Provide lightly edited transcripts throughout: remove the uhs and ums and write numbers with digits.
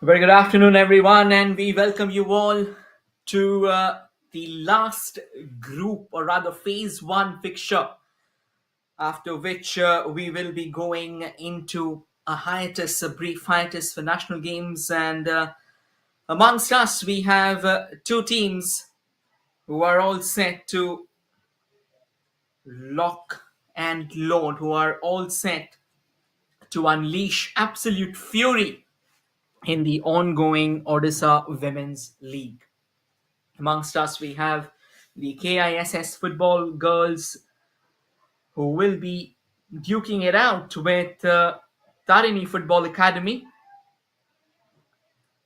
Very good afternoon, everyone, and we welcome you all to the last group, or rather, phase one fixture, after which we will be going into a hiatus, a brief hiatus for national games. And amongst us, we have two teams who are all set to lock and load, who are all set to unleash absolute fury in the ongoing Odisha Women's League. Amongst us, we have the KISS football girls who will be duking it out with TARINI Football Academy.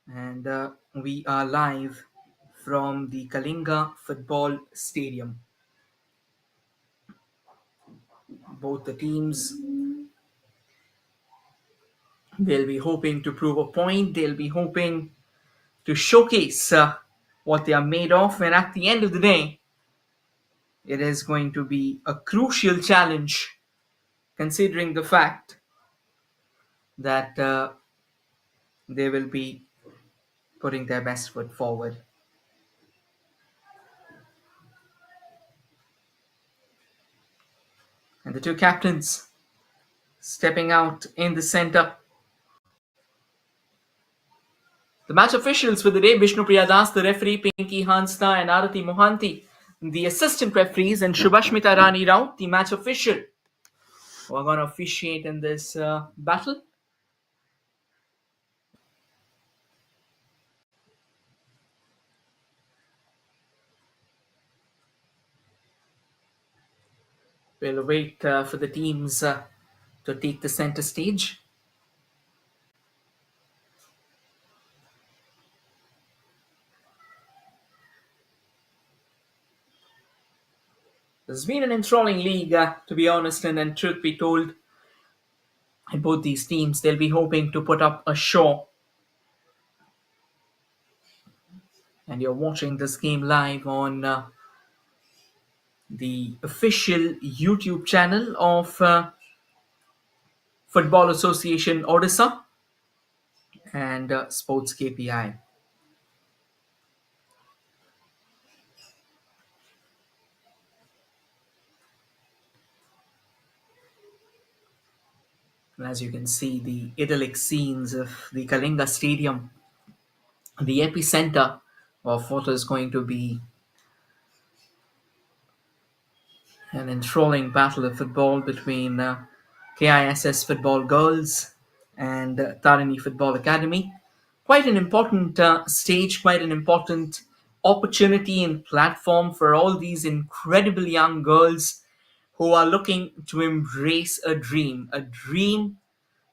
And we are live from the Kalinga Football Stadium. Both the teams, they'll be hoping to prove a point. They'll be hoping to showcase what they are made of. And at the end of the day, it is going to be a crucial challenge considering the fact that they will be putting their best foot forward. And the two captains stepping out in the center. The match officials for the day: Vishnu Priya Das, the referee; Pinky Hansda and Arati Mohanty, the assistant referees; and Shubhashmita Rani Rao, the match official, who are going to officiate in this battle. We'll wait for the teams to take the center stage. This has been an enthralling league, to be honest, and truth be told, in both these teams, they'll be hoping to put up a show. And you're watching this game live on the official YouTube channel of Football Association Odisha and Sports KPI. And as you can see, the idyllic scenes of the Kalinga Stadium, the epicenter of what is going to be an enthralling battle of football between KISS football girls and Tarini Football Academy. Quite an important stage, quite an important opportunity and platform for all these incredible young girls who are looking to embrace a dream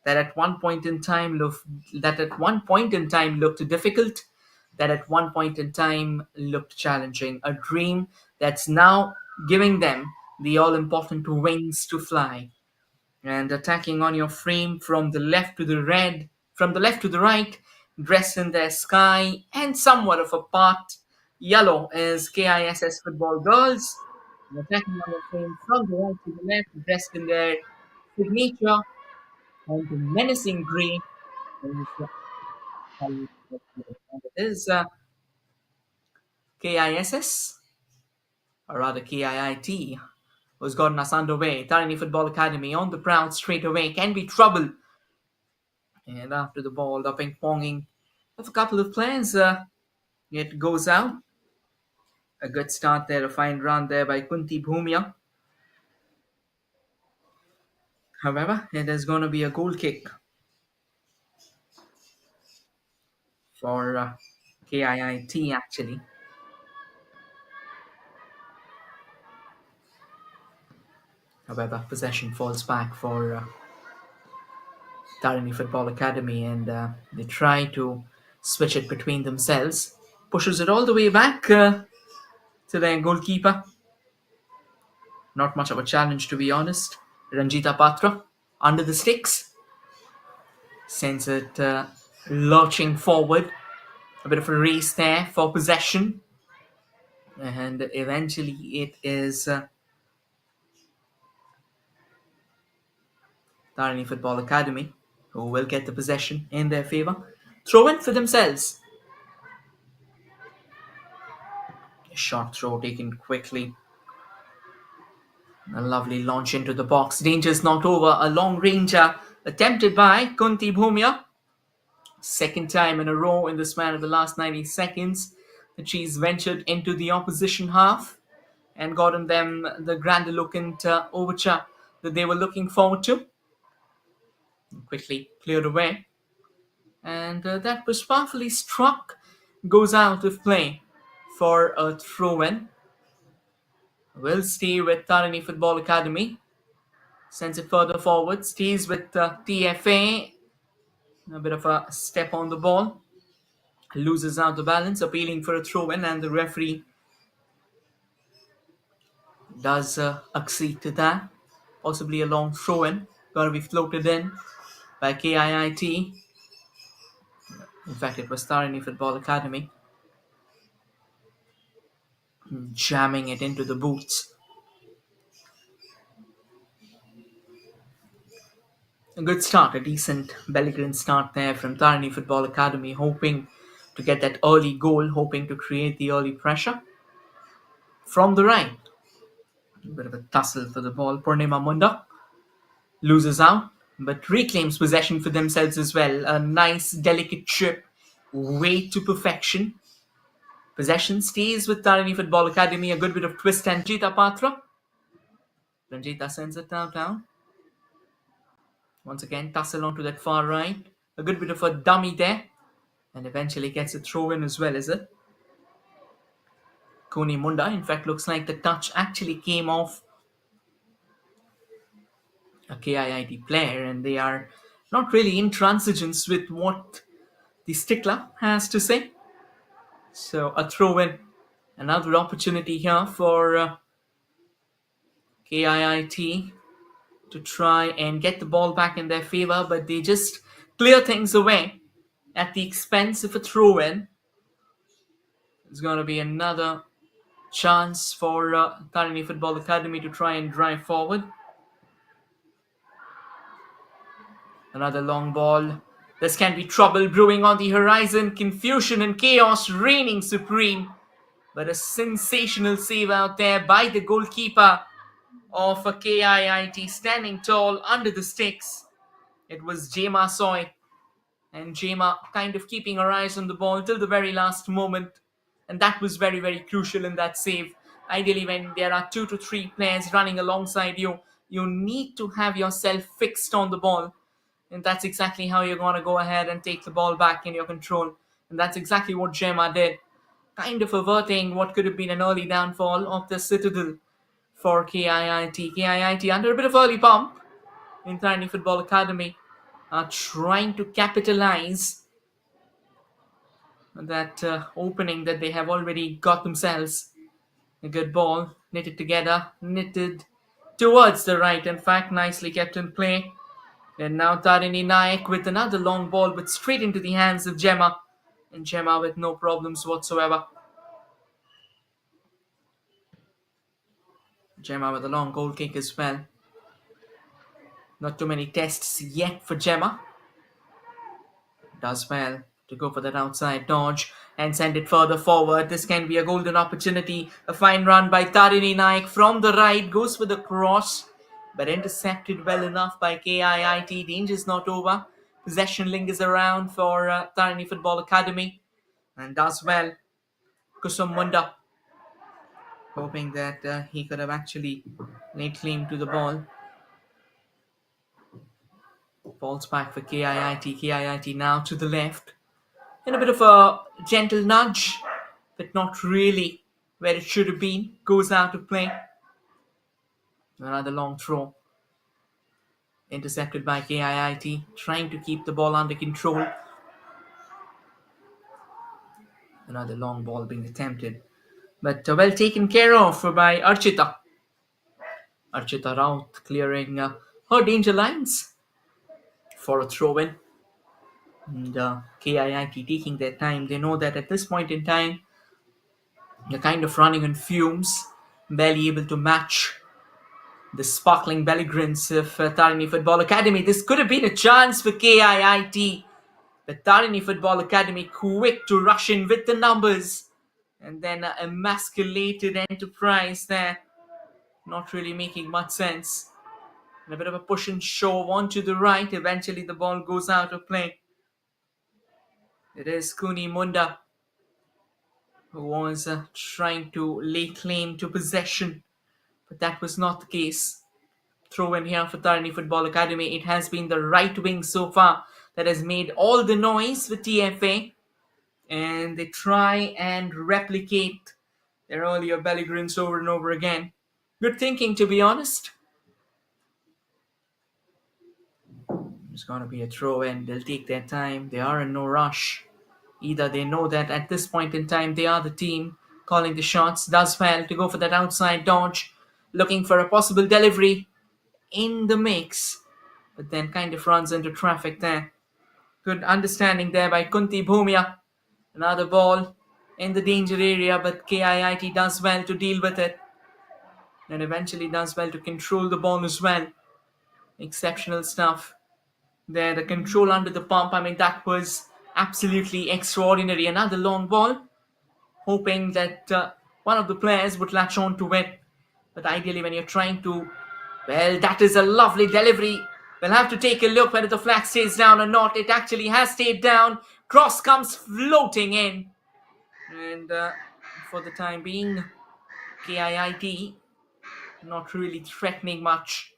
that at one point in time looked difficult, that at one point in time looked challenging, a dream that's now giving them the all important wings to fly and attacking on your frame from the left to the right, dressed in their sky and somewhat of a part yellow is KISS football girls, and attacking on your frame from the right to the left, dressed in their signature and the menacing grey is and it is KISS, or rather KIIT, who's gotten us underway. Tarini Football Academy on the prowl straight away, can be trouble. And after the ball, the ping ponging of a couple of players, it goes out. A good start there, a fine run there by Kunti Bhumia. However, it is going to be a goal kick for KIIT actually. However, possession falls back for Tarini Football Academy, and they try to switch it between themselves. Pushes it all the way back to their goalkeeper. Not much of a challenge, to be honest. Ranjita Patra under the sticks sends it lurching forward. A bit of a race there for possession, and eventually it is Tarini Football Academy who will get the possession in their favor. Throw in for themselves. A short throw taken quickly. A lovely launch into the box. Danger's not over. A long ranger attempted by Kunti Bhumia. Second time in a row in the span of the last 90 seconds that she's ventured into the opposition half and gotten them the grandiloquent overture that they were looking forward to. Quickly cleared away. And that was powerfully struck. Goes out of play for a throw-in. Will stay with Tarini Football Academy. Sends it further forward. Stays with TFA. A bit of a step on the ball. Loses out the balance. Appealing for a throw-in. And the referee does accede to that. Possibly a long throw-in. Got to be floated in by KIIT. In fact, it was Tarini Football Academy. Jamming it into the boots. A good start, a decent Belgrade start there from Tarini Football Academy, hoping to get that early goal, hoping to create the early pressure. From the right, a bit of a tussle for the ball. Purnima Munda loses out, but reclaims possession for themselves as well. A nice, delicate chip, way to perfection. Possession stays with Tarini Football Academy, a good bit of twist and Ranjita Patra. Ranjita sends it down. Once again, tussle onto that far right. A good bit of a dummy there. And eventually gets a throw in as well, is it? Koni Munda, in fact, looks like the touch actually came off a KIIT player, and they are not really intransigent with what the stickler has to say. So a throw in. Another opportunity here for KIIT to try and get the ball back in their favor, but they just clear things away at the expense of a throw in. It's going to be another chance for Tarini Football Academy to try and drive forward. Another long ball. This can be trouble brewing on the horizon. Confusion and chaos reigning supreme. But a sensational save out there by the goalkeeper of a KIIT, standing tall under the sticks. It was Jema Soy. And Jema kind of keeping her eyes on the ball till the very last moment. And that was very, very crucial in that save. Ideally, when there are 2 to 3 players running alongside you, you need to have yourself fixed on the ball. And that's exactly how you're going to go ahead and take the ball back in your control. And that's exactly what Jema did. Kind of averting what could have been an early downfall of the Citadel for KIIT. KIIT under a bit of early bump in Tarini Football Academy are trying to capitalize that opening that they have already got themselves. A good ball, knitted together, knitted towards the right. In fact, nicely kept in play. And now Tarini Naik with another long ball, but straight into the hands of Jema. And Jema with no problems whatsoever. Jema with a long goal kick as well. Not too many tests yet for Jema. Does well to go for that outside dodge and send it further forward. This can be a golden opportunity. A fine run by Tarini Naik from the right. Goes for the cross, but intercepted well enough by KIIT. Danger's not over. Possession lingers around for Tarini Football Academy. And does well. Kusum Munda, hoping that he could have actually laid claim to the ball. Falls back for KIIT. KIIT now to the left. And a bit of a gentle nudge, but not really where it should have been. Goes out of play. Another long throw. Intercepted by KIIT. Trying to keep the ball under control. Another long ball being attempted. But well taken care of by Archita. Archita Raut clearing her danger lines for a throw-in. And KIIT taking their time. They know that at this point in time, they're kind of running on fumes, barely able to match the sparkling belly grins of Tarini Football Academy. This could have been a chance for KIIT The Tarini Football Academy quick to rush in with the numbers. And then an emasculated enterprise there. Not really making much sense. And a bit of a push and shove onto the right. Eventually the ball goes out of play. It is Kuni Munda who was trying to lay claim to possession. But that was not the case. Throw in here for Tarini Football Academy. It has been the right wing so far that has made all the noise for TFA. And they try and replicate their earlier belly grins over and over again. Good thinking, to be honest. It's going to be a throw in. They'll take their time. They are in no rush. Either they know that at this point in time they are the team calling the shots. Does well to go for that outside dodge. Looking for a possible delivery in the mix. But then kind of runs into traffic there. Good understanding there by Kunti Bhumia. Another ball in the danger area, but KIIT does well to deal with it. And eventually does well to control the ball as well. Exceptional stuff. There, the control under the pump, I mean, that was absolutely extraordinary. Another long ball, hoping that one of the players would latch on to it. But ideally, when you're trying to, well, that is a lovely delivery. We'll have to take a look whether the flag stays down or not. It actually has stayed down. Cross comes floating in. And for the time being, KIIT not really threatening much.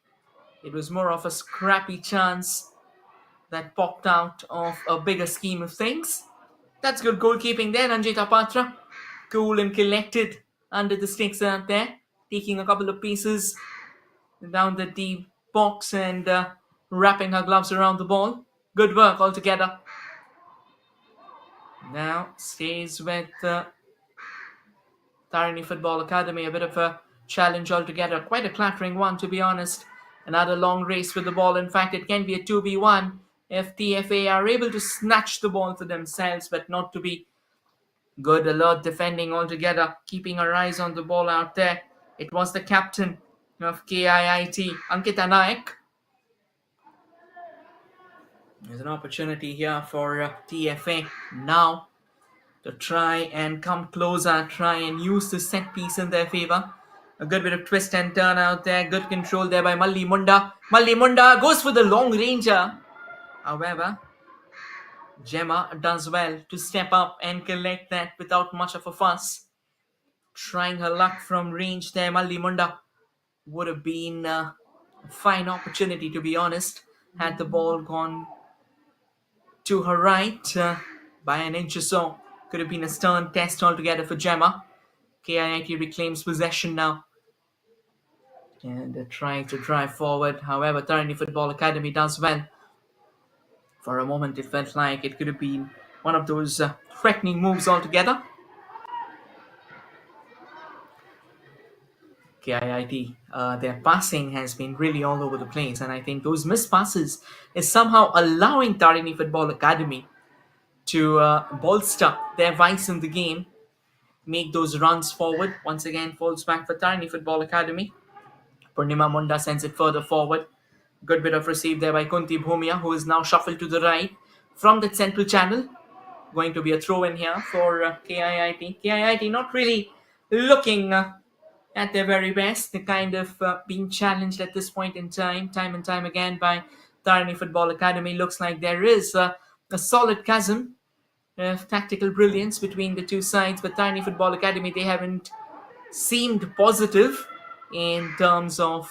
It was more of a scrappy chance that popped out of a bigger scheme of things. That's good goalkeeping there, Ranjita Patra. Cool and collected under the sticks out there, taking a couple of pieces down the deep box and wrapping her gloves around the ball. Good work altogether. Now stays with Tarini Football Academy. A bit of a challenge altogether. Quite a clattering one, to be honest. Another long race with the ball. In fact, it can be a 2v1 if TFA are able to snatch the ball for themselves, but not to be good alert defending altogether. Keeping our eyes on the ball out there. It was the captain of KIIT, Ankita Naik. There's an opportunity here for TFA now to try and come closer, try and use the set piece in their favour. A good bit of twist and turn out there. Good control there by Malli Munda. Malli Munda goes for the long ranger. However, Gemma does well to step up and collect that without much of a fuss. Trying her luck from range there. Malli Munda would have been a fine opportunity, to be honest, had the ball gone to her right by an inch or so. Could have been a stern test altogether for Gemma. KIIT reclaims possession now. And trying to drive forward. However, Tarini Football Academy does well. For a moment, it felt like it could have been one of those threatening moves altogether. KIIT, their passing has been really all over the place, and I think those missed passes is somehow allowing Tarini Football Academy to bolster their vice in the game, make those runs forward. Once again, falls back for Tarini Football Academy. Purnima Munda sends it further forward. Good bit of receive there by Kunti Bhumia, who is now shuffled to the right from that central channel. Going to be a throw in here for KIIT. KIIT not really looking at their very best. They're kind of being challenged at this point in time and time again by Tarini Football Academy. Looks like there is a solid chasm of tactical brilliance between the two sides, but Tarini Football Academy, they haven't seemed positive in terms of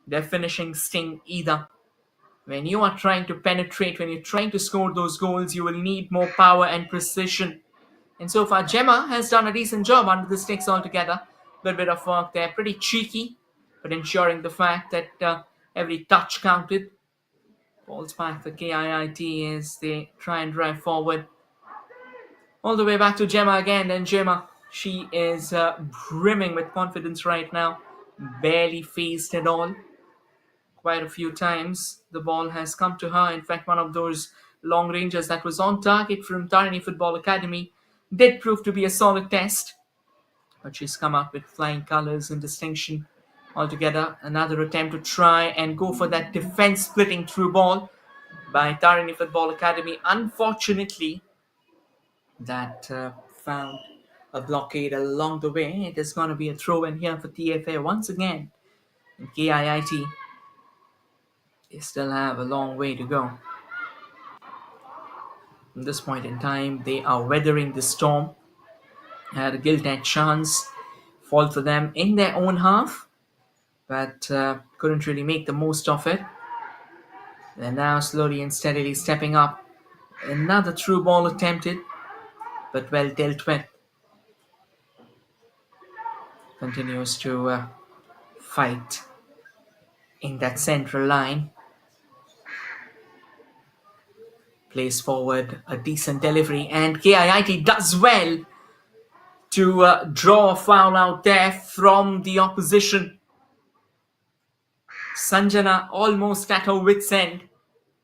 their finishing sting either. When you are trying to penetrate, when you're trying to score those goals, you will need more power and precision. And so far, Gemma has done a decent job under the sticks altogether. Good bit of work there, pretty cheeky, but ensuring the fact that every touch counted. Balls back for KIIT as they try and drive forward. All the way back to Gemma again, and Gemma, she is brimming with confidence right now. Barely phased at all. Quite a few times the ball has come to her. In fact, one of those long ranges that was on target from Tarini Football Academy did prove to be a solid test. But she's come out with flying colours and distinction altogether. Another attempt to try and go for that defense splitting through ball. by Tarini Football Academy. Unfortunately, that found a blockade along the way. It is going to be a throw in here for TFA once again. And KIIT, they still have a long way to go. At this point in time, they are weathering the storm. Had a gilt-edged chance fall for them in their own half, but couldn't really make the most of it. They're now slowly and steadily stepping up. Another through ball attempted, but well dealt with. Continues to fight in that central line. Plays forward a decent delivery, and KIIT does well to draw a foul out there from the opposition. Sanjana almost at her wit's end.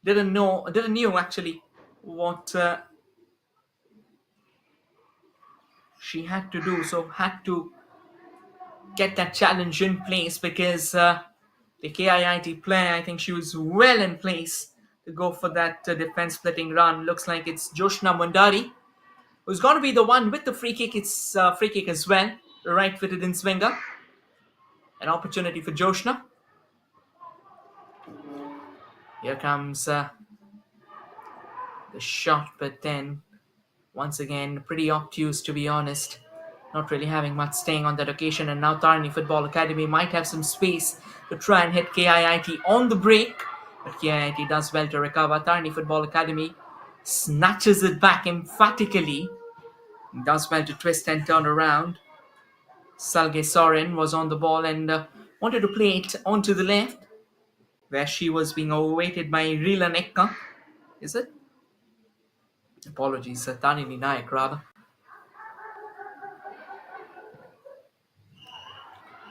Didn't knew actually what she had to do, so had to get that challenge in place because the KIIT player, I think she was well in place to go for that defense splitting run. Looks like it's Joshna Mundari who's going to be the one with the free kick. It's free kick as well, right-footed in swinger. An opportunity for Joshna. Here comes the shot, but then once again pretty obtuse, to be honest. Not really having much staying on that occasion, and now Tarini Football Academy might have some space to try and hit KIIT on the break, but KIIT does well to recover. Tarini Football Academy snatches it back emphatically, does well to twist and turn around. Salge Soren was on the ball and wanted to play it onto the left, where she was being overweighted by Rila Nekka. Is it? Apologies, Tanini Naik rather.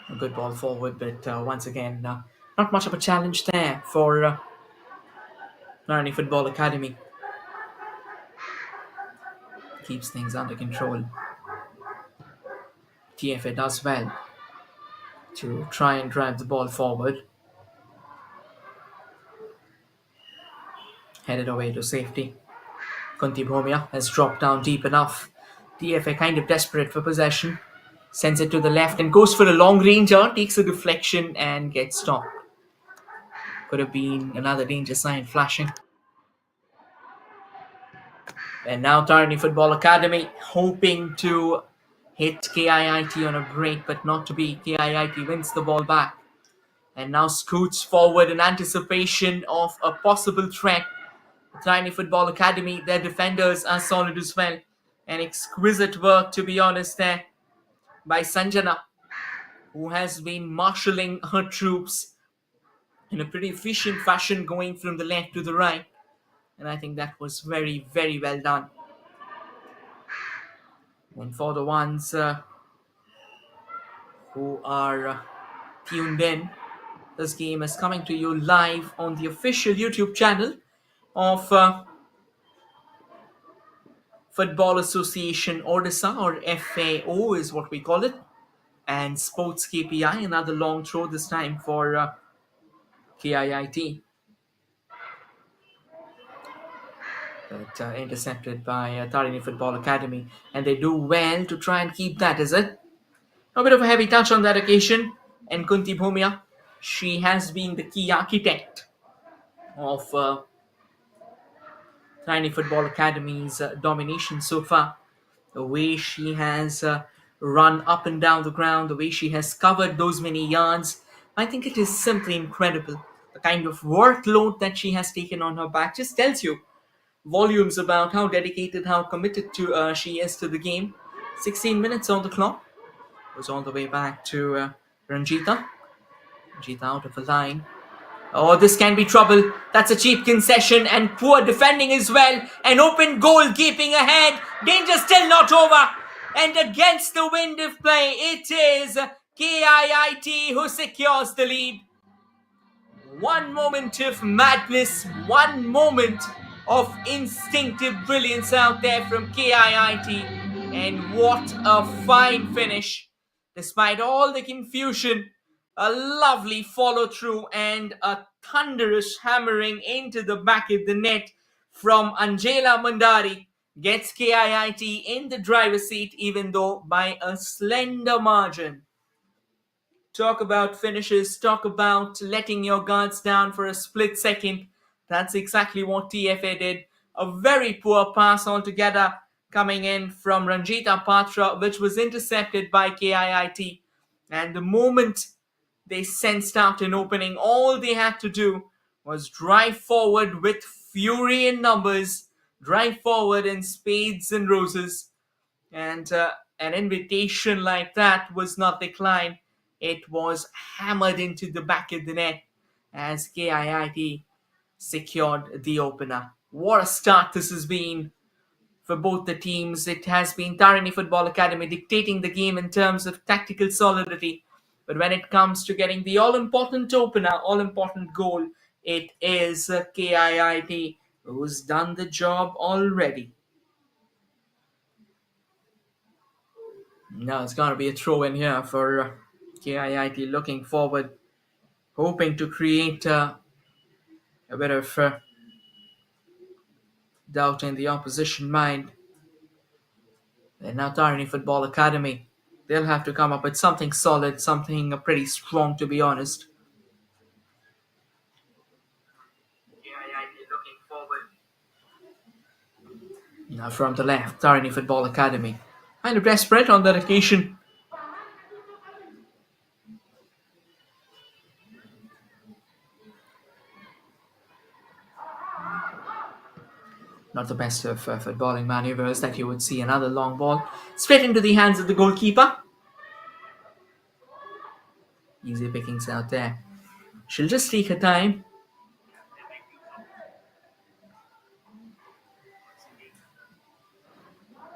A good ball forward, but once again, not much of a challenge there for Tarini Football Academy. Keeps things under control. TFA does well to try and drive the ball forward. Headed away to safety. Kunti Bhomia has dropped down deep enough. TFA kind of desperate for possession. Sends it to the left and goes for a long ranger. Takes a deflection and gets stopped. Could have been another danger sign flashing. And now Tarini Football Academy hoping to hit KIIT on a break, but not to be. KIIT wins the ball back and now scoots forward in anticipation of a possible threat. Tarini Football Academy, their defenders are solid as well. An exquisite work, to be honest, there by Sanjana, who has been marshalling her troops in a pretty efficient fashion, going from the left to the right. And I think that was very, very well done. And for the ones who are tuned in, this game is coming to you live on the official YouTube channel of Football Association Odisha, or FAO is what we call it, and Sports KPI. Another long throw, this time for KIIT. But intercepted by Tarini Football Academy, and they do well to try and keep that, is it? A bit of a heavy touch on that occasion, and Kunti Bhomia, she has been the key architect of Tarini Football Academy's domination so far. The way she has run up and down the ground, the way she has covered those many yards, I think it is simply incredible. The kind of workload that she has taken on her back just tells you volumes about how dedicated, how committed to she is to the game. 16 minutes on the clock. Goes all the way back to Ranjita. Ranjita out of the line. Oh, this can be trouble. That's a cheap concession and poor defending as well. An open goal keeping ahead. Danger still not over. And against the wind of play, it is KIIT who secures the lead. One moment of madness, one moment of instinctive brilliance out there from KIIT. And what a fine finish. Despite all the confusion, A lovely follow through and a thunderous hammering into the back of the net from Angela Mandari gets KIIT in the driver's seat, even though by a slender margin. Talk about finishes, talk about letting your guards down for a split second. That's exactly what TFA did. A very poor pass altogether coming in from Ranjita Patra, which was intercepted by KIIT. And the moment they sensed out an opening, all they had to do was drive forward with fury in numbers, drive forward in spades and roses, and an invitation like that was not declined. It was hammered into the back of the net as KIIT secured the opener. What a start this has been for both the teams. It has been Tarini Football Academy dictating the game in terms of tactical solidity. But when it comes to getting the all-important opener, all-important goal, it is KIIT who's done the job already. Now it's going to be a throw in here for KIIT, looking forward, hoping to create a bit of doubt in the opposition mind. And now Tarini Football Academy, they'll have to come up with something solid, something pretty strong, to be honest. KIIT looking forward. Now from the left, Tarini Football Academy. Kind of desperate on that occasion. Not the best of footballing maneuvers that you would see. Another long ball straight into the hands of the goalkeeper. Easy pickings out there. She'll just take her time.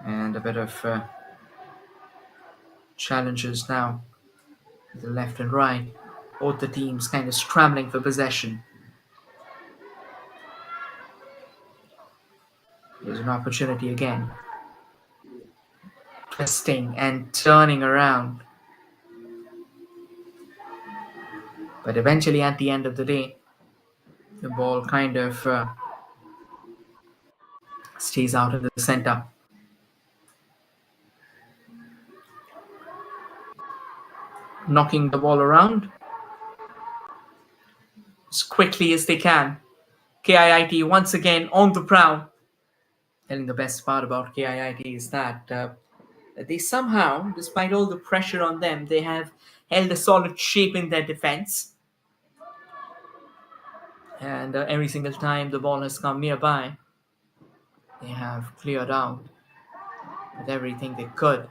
And a bit of challenges now. The left and right. Both the teams kind of scrambling for possession. There's an opportunity again. Twisting and turning around. But eventually, at the end of the day, the ball kind of stays out in the center. Knocking the ball around as quickly as they can. KIIT once again on the prowl. I think the best part about KIIT is that they somehow, despite all the pressure on them, they have held a solid shape in their defense. And every single time the ball has come nearby, they have cleared out with everything they could.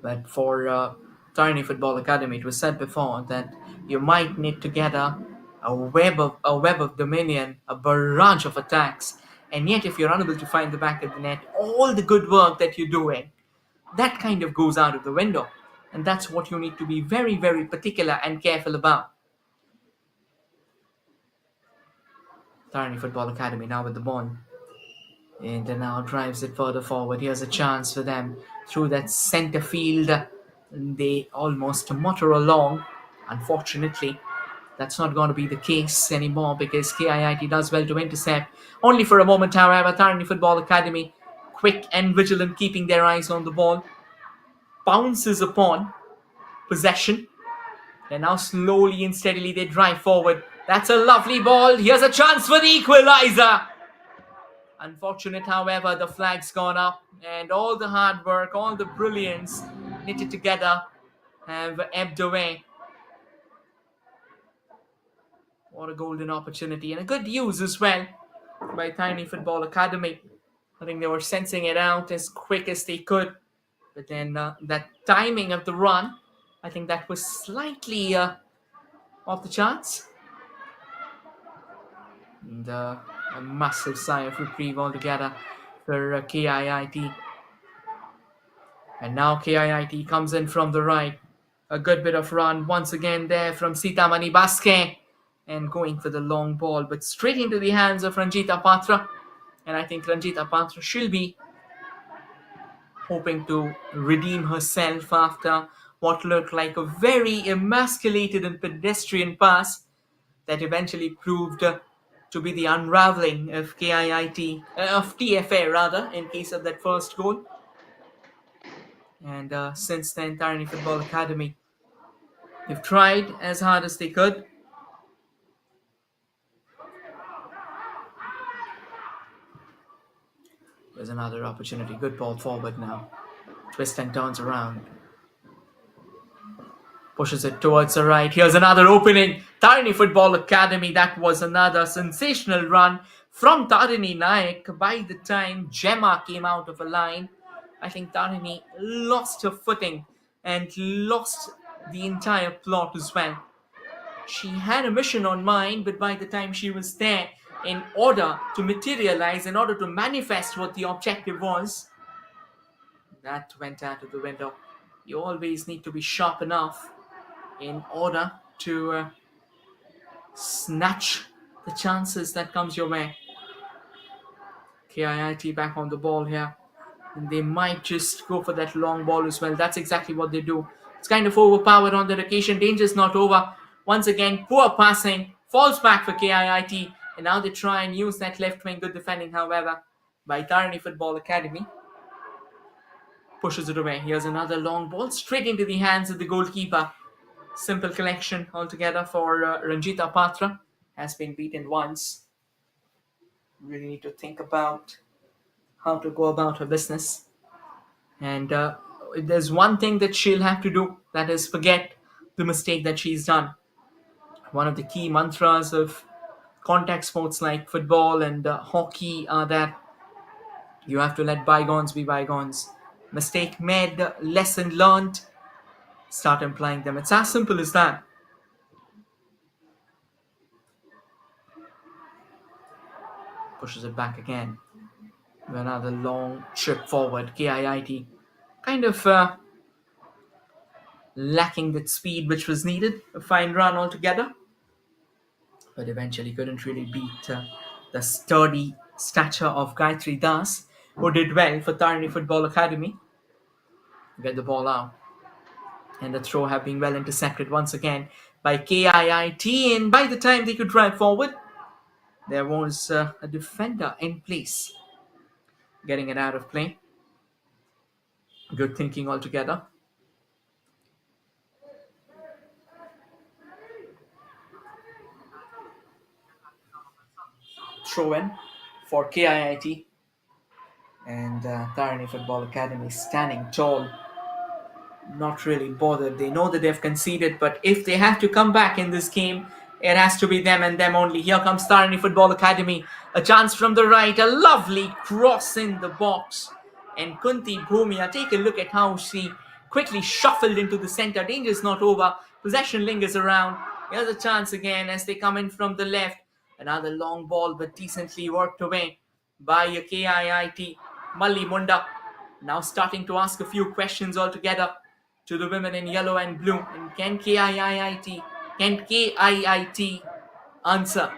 But for Tarini Football Academy, it was said before that you might need to get a web of dominion, a barrage of attacks, and yet if you're unable to find the back of the net, all the good work that you're doing, that kind of goes out of the window. And that's what you need to be very, very particular and careful about. Tarini Football Academy now with the ball. And now drives it further forward. Here's a chance for them through that center field. They almost mutter along. Unfortunately, that's not going to be the case anymore because KIIT does well to intercept. Only for a moment, however, Tarini Football Academy, quick and vigilant, keeping their eyes on the ball, bounces upon possession. And now slowly and steadily they drive forward. That's a lovely ball. Here's a chance for the equalizer. Unfortunate, however, the flag's gone up and all the hard work, all the brilliance knitted together have ebbed away. What a golden opportunity and a good use as well by Tarini Football Academy. I think they were sensing it out as quick as they could. But then that timing of the run, I think that was slightly off the charts. And a massive sigh of reprieve altogether for KIIT. And now KIIT comes in from the right. A good bit of run once again there from Sitamani Baske. And going for the long ball, but straight into the hands of Ranjita Patra. And I think Ranjita Patra should be hoping to redeem herself after what looked like a very emasculated and pedestrian pass that eventually proved to be the unraveling of of TFA rather, in case of that first goal. And since then, Tarini Football Academy, they've tried as hard as they could. There's another opportunity. Good ball forward now. Twist and turns around. Pushes it towards the right. Here's another opening. Tarini Football Academy. That was another sensational run from Tarini Naik. By the time Gemma came out of a line, I think Tarini lost her footing and lost the entire plot as well. She had a mission on mind, but by the time she was there, in order to materialize, in order to manifest what the objective was, that went out of the window. You always need to be sharp enough in order to snatch the chances that comes your way. KIIT back on the ball here. And they might just go for that long ball as well. That's exactly what they do. It's kind of overpowered on that occasion. Danger's not over. Once again, poor passing. Falls back for KIIT. And now they try and use that left wing. Good defending, however, by Tarini Football Academy. Pushes it away. Here's another long ball straight into the hands of the goalkeeper. Simple collection altogether for Ranjita Patra. Has been beaten once. Really need to think about how to go about her business. And there's one thing that she'll have to do, that is forget the mistake that she's done. One of the key mantras of contact sports like football and hockey are that you have to let bygones be bygones. Mistake made, lesson learned, start implying them. It's as simple as that. Pushes it back again. Another long trip forward. KIIT kind of lacking that speed which was needed. A fine run altogether. But eventually couldn't really beat the sturdy stature of Gayatri Das, who did well for Tarini Football Academy. Get the ball out. And the throw have been well intercepted once again by KIIT. And by the time they could drive forward, there was a defender in place, getting it out of play. Good thinking altogether. Throw in for KIIT. And Tarini Football Academy standing tall, not really bothered. They know that they've conceded, but if they have to come back in this game, it has to be them and them only. Here comes Tarini Football Academy. A chance from the right, a lovely cross in the box. And Kunti Bhumia, take a look at how she quickly shuffled into the center. Danger is not over. Possession lingers around. Here's a chance again as they come in from the left. Another long ball, but decently worked away by a KIIT. Malli Munda now starting to ask a few questions altogether to the women in yellow and blue. And can KIIT answer?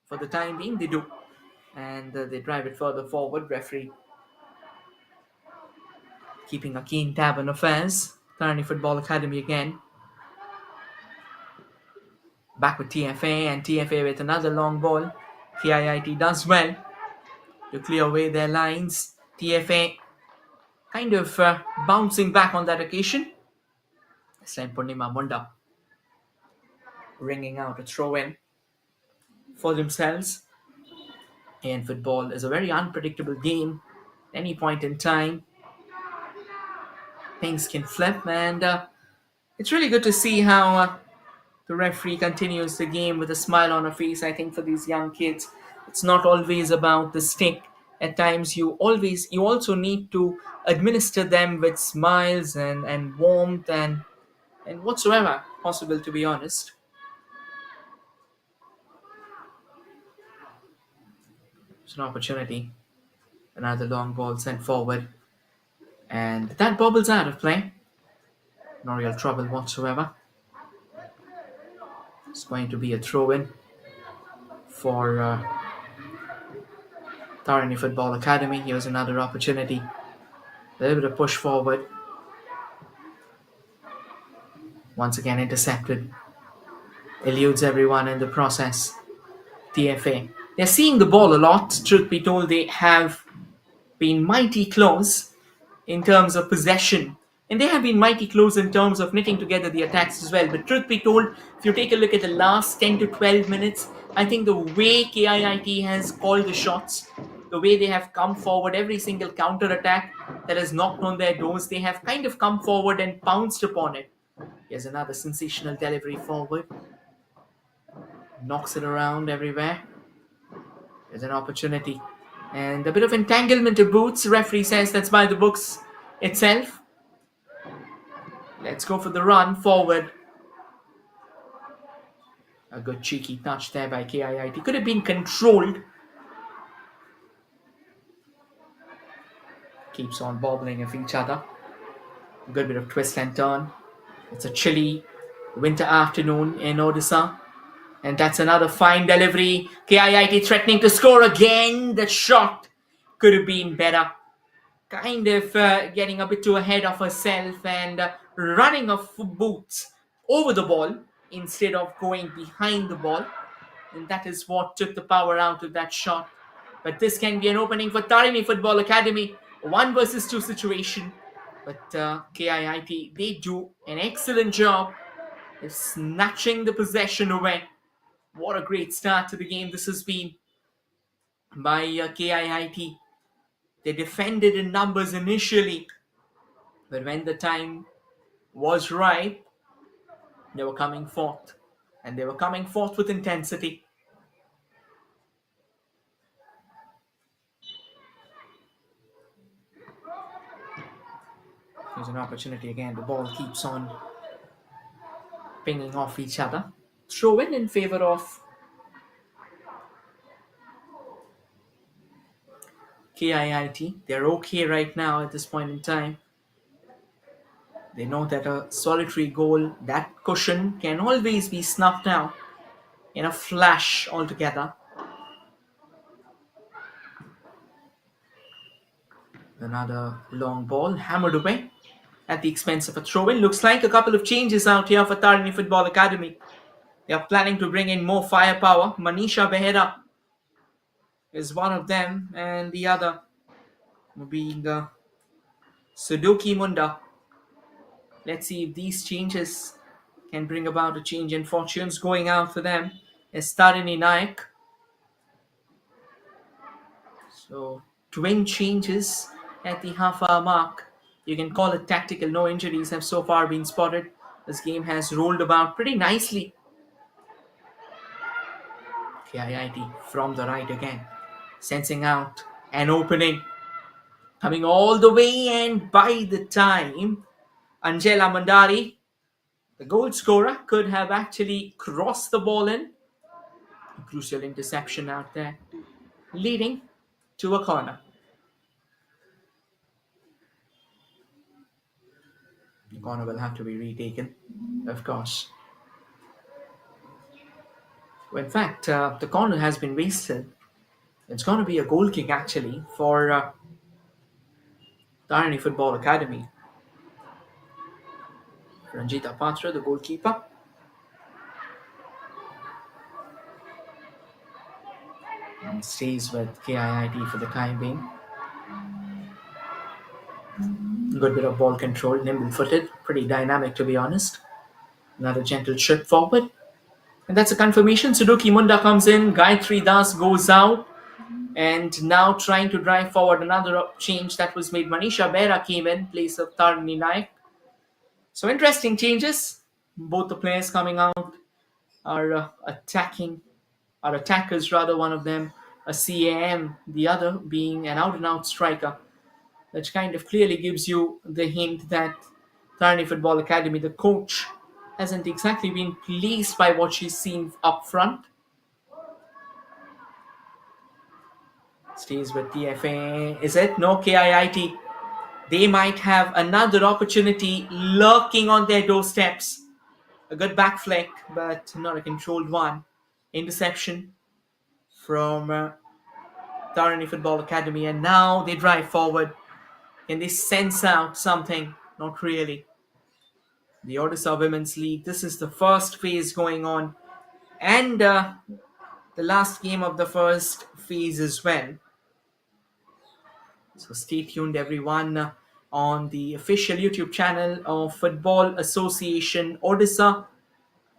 For the time being, they do. And they drive it further forward. Referee keeping a keen tab on affairs. Tarini Football Academy again. Back with TFA, and TFA with another long ball. KIIT does well to clear away their lines. TFA kind of bouncing back on that occasion. This time Purnima Munda ringing out a throw-in for themselves. And football is a very unpredictable game. At any point in time, things can flip, and it's really good to see how the referee continues the game with a smile on her face. I think for these young kids, it's not always about the stick. At times, you also need to administer them with smiles and warmth and whatsoever possible, to be honest. It's an opportunity. Another long ball sent forward. And that bobbles out of play. No real trouble whatsoever. It's going to be a throw-in for Tarini Football Academy. Here's another opportunity. A little bit of push forward. Once again intercepted. Eludes everyone in the process. TFA. They're seeing the ball a lot. Truth be told, they have been mighty close in terms of possession. And they have been mighty close in terms of knitting together the attacks as well. But truth be told, if you take a look at the last 10 to 12 minutes, I think the way KIIT has called the shots, the way they have come forward, every single counter attack that has knocked on their doors, they have kind of come forward and pounced upon it. Here's another sensational delivery forward. Knocks it around everywhere. There's an opportunity. And a bit of entanglement of boots. Referee says that's by the books itself. Let's go for the run forward. A good cheeky touch there by KIIT. Could have been controlled. Keeps on bobbling of each other. A good bit of twist and turn. It's a chilly winter afternoon in Odisha. And that's another fine delivery. KIIT threatening to score again. The shot could have been better. Kind of getting a bit too ahead of herself and running off boots over the ball instead of going behind the ball. And that is what took the power out of that shot. But this can be an opening for Tarini Football Academy. 1 versus 2 situation. But KIIT, they do an excellent job of snatching the possession away. What a great start to the game this has been by KIIT. They defended in numbers initially, but when the time was right, they were coming forth. And they were coming forth with intensity. Here's an opportunity again. The ball keeps on pinging off each other. Throw in favor of KIIT. They're okay right now at this point in time. They know that a solitary goal, that cushion, can always be snuffed out in a flash altogether. Another long ball hammered away at the expense of a throw-in. Looks like a couple of changes out here for Tarini Football Academy. They are planning to bring in more firepower. Manisha Behera is one of them, and the other being Sudoki Munda. Let's see if these changes can bring about a change in fortunes. Going out for them is Tarini Naik. So, twin changes at the half-hour mark. You can call it tactical. No injuries have so far been spotted. This game has rolled about pretty nicely. KIIT from the right again. Sensing out an opening. Coming all the way, and by the time Angela Mandari, the goal scorer, could have actually crossed the ball in. A crucial interception out there, leading to a corner. The corner will have to be retaken, of course. Well, in fact, the corner has been wasted. It's going to be a goal kick actually for Tarini Football Academy. Ranjita Patra, the goalkeeper. And stays with KIIT for the time being. Good bit of ball control, nimble-footed, pretty dynamic to be honest. Another gentle trip forward. And that's a confirmation. Sudoki Munda comes in, Gayatri Das goes out. And now trying to drive forward, another change that was made. Manisha Behera came in place of Tarini Naik. So interesting changes. Both the players coming out are attackers rather, one of them a CAM, the other being an out-and-out striker, which kind of clearly gives you the hint that Tarini Football Academy, the coach, hasn't exactly been pleased by what she's seen up front. Stays with TFA. Is it? No, KIIT. They might have another opportunity lurking on their doorsteps. A good back flick, but not a controlled one. Interception from Tarini Football Academy, and now they drive forward. Can they sense out something? Not really. the Odisha Women's League. This is the first phase going on, and the last game of the first phase as well. So stay tuned, everyone, on the official YouTube channel of Football Association Odisha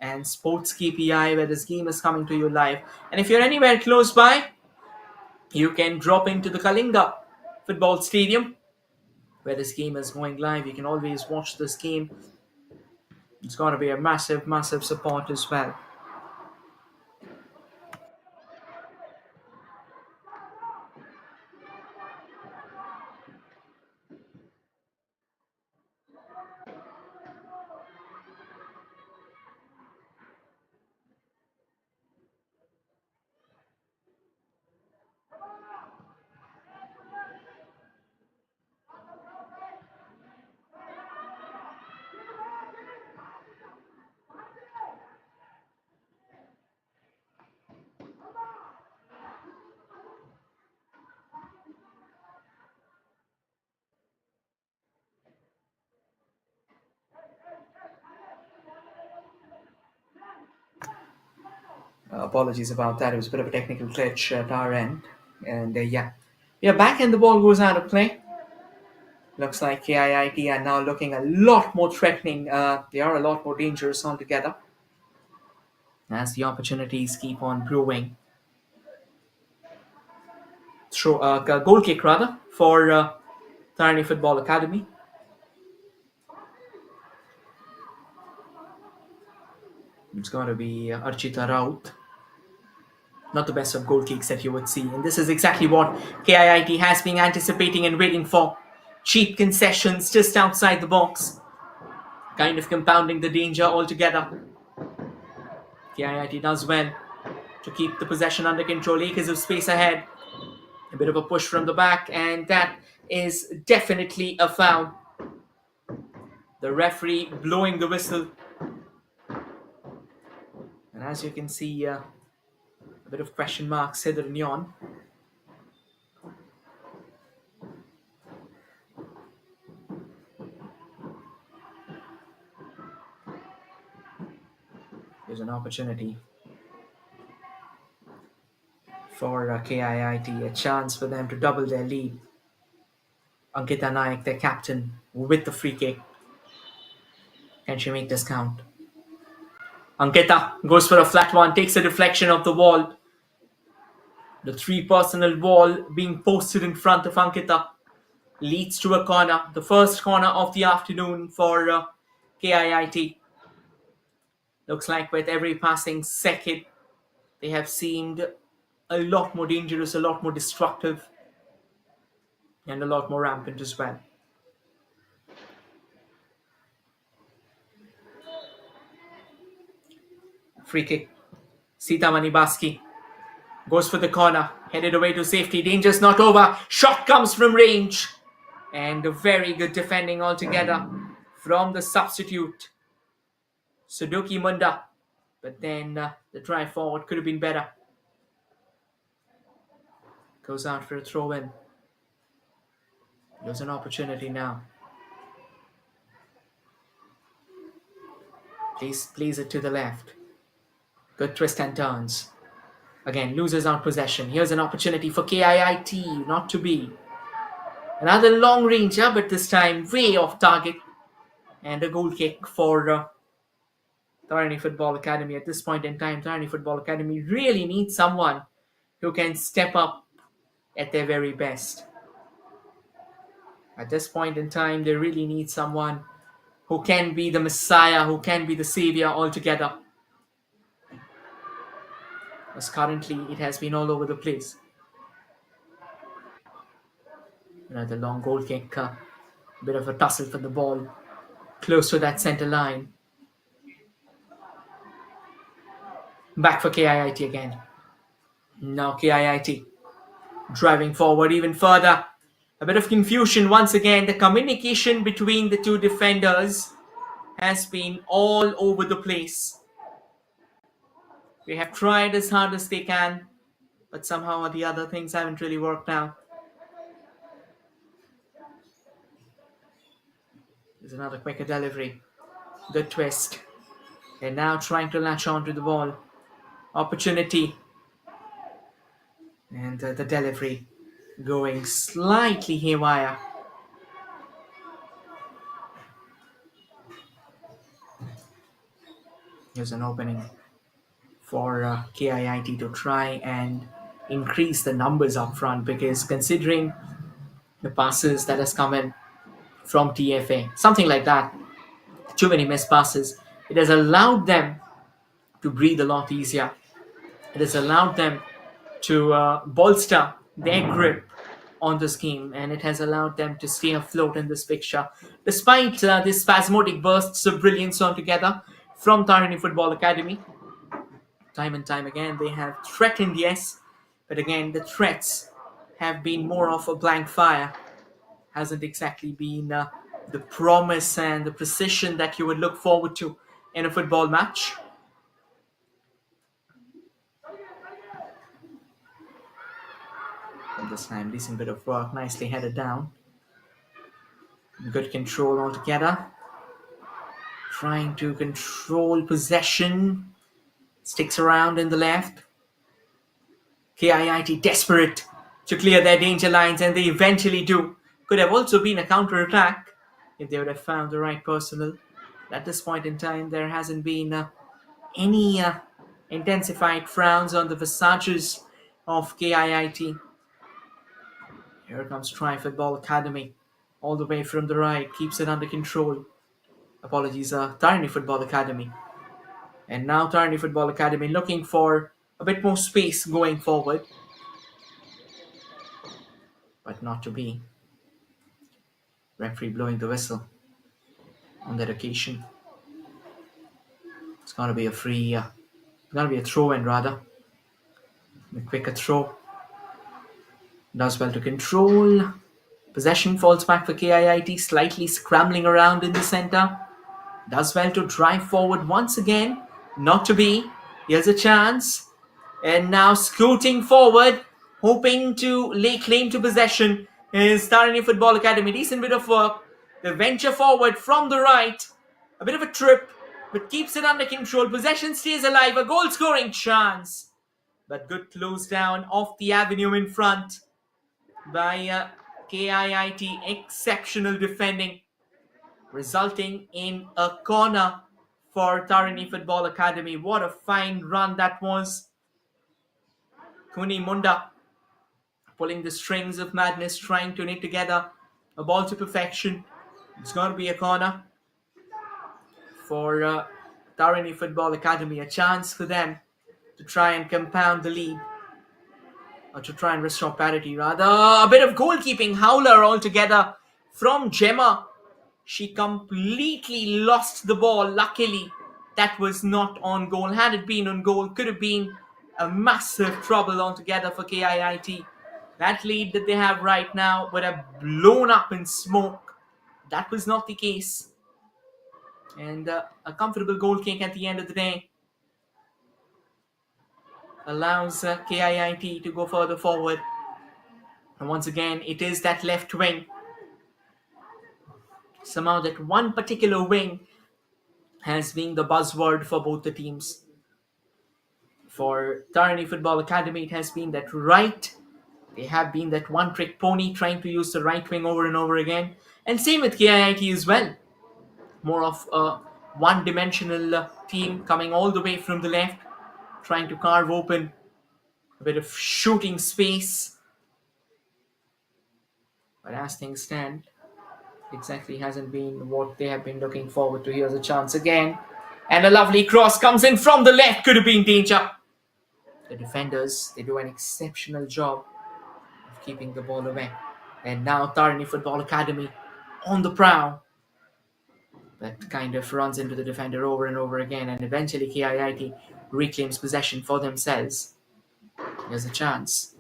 and Sports KPI, where this game is coming to you live. And if you're anywhere close by, you can drop into the Kalinga Football Stadium, where this game is going live. You can always watch this game. It's going to be a massive, massive support as well. Apologies about that. It was a bit of a technical glitch at our end. And yeah. Yeah, back and the ball goes out of play. Looks like KIIT are now looking a lot more threatening. They are a lot more dangerous altogether as the opportunities keep on brewing. Throw a goal kick rather for TARINI Football Academy. It's going to be Archita Raut. Not the best of goal kicks that you would see. And this is exactly what KIIT has been anticipating and waiting for. Cheap concessions just outside the box. Kind of compounding the danger altogether. KIIT does well to keep the possession under control. Acres of space ahead. A bit of a push from the back, and that is definitely a foul. The referee blowing the whistle. And as you can see, a bit of question marks hither and yon. There's an opportunity for KIIT, a chance for them to double their lead. Ankita Naik, their captain, with the free kick. Can she make this count? Ankita goes for a flat one, takes a deflection of the wall. The three-personal wall being posted in front of Ankita leads to a corner, the first corner of the afternoon for KIIT. Looks like with every passing second, they have seemed a lot more dangerous, a lot more destructive, and a lot more rampant as well. Free kick. Sitamani Baski goes for the corner, headed away to safety. Danger's not over. Shot comes from range. And a very good defending altogether from the substitute, Sudoki Munda. But then the drive forward could have been better. Goes out for a throw in. There's an opportunity now. Plays it to the left. Good twist and turns. Again, loses out possession. Here's an opportunity for KIIT, not to be. Another long ranger, but this time way off target. And a goal kick for TARINI Football Academy. At this point in time, TARINI Football Academy really needs someone who can step up at their very best. At this point in time, they really need someone who can be the messiah, who can be the savior altogether. Because currently, it has been all over the place. Another long goal kick. A bit of a tussle for the ball. Close to that center line. Back for KIIT again. Now KIIT driving forward even further. A bit of confusion once again. The communication between the two defenders has been all over the place. They have tried as hard as they can, but somehow or the other things haven't really worked out. There's another quicker delivery. Good twist. And now trying to latch onto the ball. Opportunity. And the delivery going slightly haywire. Here's an opening for KIIT to try and increase the numbers up front, because considering the passes that has come in from TFA, something like that, too many missed passes, it has allowed them to breathe a lot easier. It has allowed them to bolster their grip on this game, and it has allowed them to stay afloat in this picture. Despite these spasmodic bursts of brilliance altogether from Tarini Football Academy, time and time again they have threatened, yes, but again the threats have been more of a blank fire. Hasn't exactly been the promise and the precision that you would look forward to in a football match. And this time, decent bit of work, nicely headed down. Good control altogether. Trying to control possession. Sticks around in the left. KIIT desperate to clear their danger lines, and they eventually do. Could have also been a counter-attack if they would have found the right personnel. At this point in time, there hasn't been any intensified frowns on the visages of KIIT. Here comes Tri Football Academy, all the way from the right, keeps it under control. Apologies, Tarini Football Academy. And now Tarini Football Academy looking for a bit more space going forward. But not to be. Referee blowing the whistle on that occasion. It's going to be a free, it's going to be a throw-in rather. A quicker throw. Does well to control. Possession falls back for KIIT, slightly scrambling around in the center. Does well to drive forward once again. Not to be. Here's a chance. And now scooting forward, hoping to lay claim to possession, is Tarini Football Academy. Decent bit of work. They venture forward from the right. A bit of a trip, but keeps it under control. Possession stays alive. A goal scoring chance. But good close down off the avenue in front by KIIT. Exceptional defending, resulting in a corner for Tarini Football Academy. What a fine run that was. Kuni Munda pulling the strings of madness, trying to knit together a ball to perfection. It's going to be a corner for Tarini Football Academy. A chance for them to try and compound the lead, or to try and restore parity rather. A bit of goalkeeping howler altogether from Gemma. She completely lost the ball. Luckily, that was not on goal. Had it been on goal, could have been a massive trouble altogether for KIIT. That lead that they have right now would have blown up in smoke. That was not the case. And a comfortable goal kick at the end of the day allows KIIT to go further forward. And once again, it is that left wing. Somehow that one particular wing has been the buzzword for both the teams. For Tarini Football Academy, it has been that right. They have been that one-trick pony, trying to use the right wing over and over again. And same with KIIT as well. More of a one-dimensional team coming all the way from the left, trying to carve open a bit of shooting space. But as things stand, exactly hasn't been what they have been looking forward to. Here's a chance again. And a lovely cross comes in from the left. Could have been danger. The defenders, they do an exceptional job of keeping the ball away. And now Tarini Football Academy on the prowl. But kind of runs into the defender over and over again. And eventually KIIT reclaims possession for themselves. Here's a chance.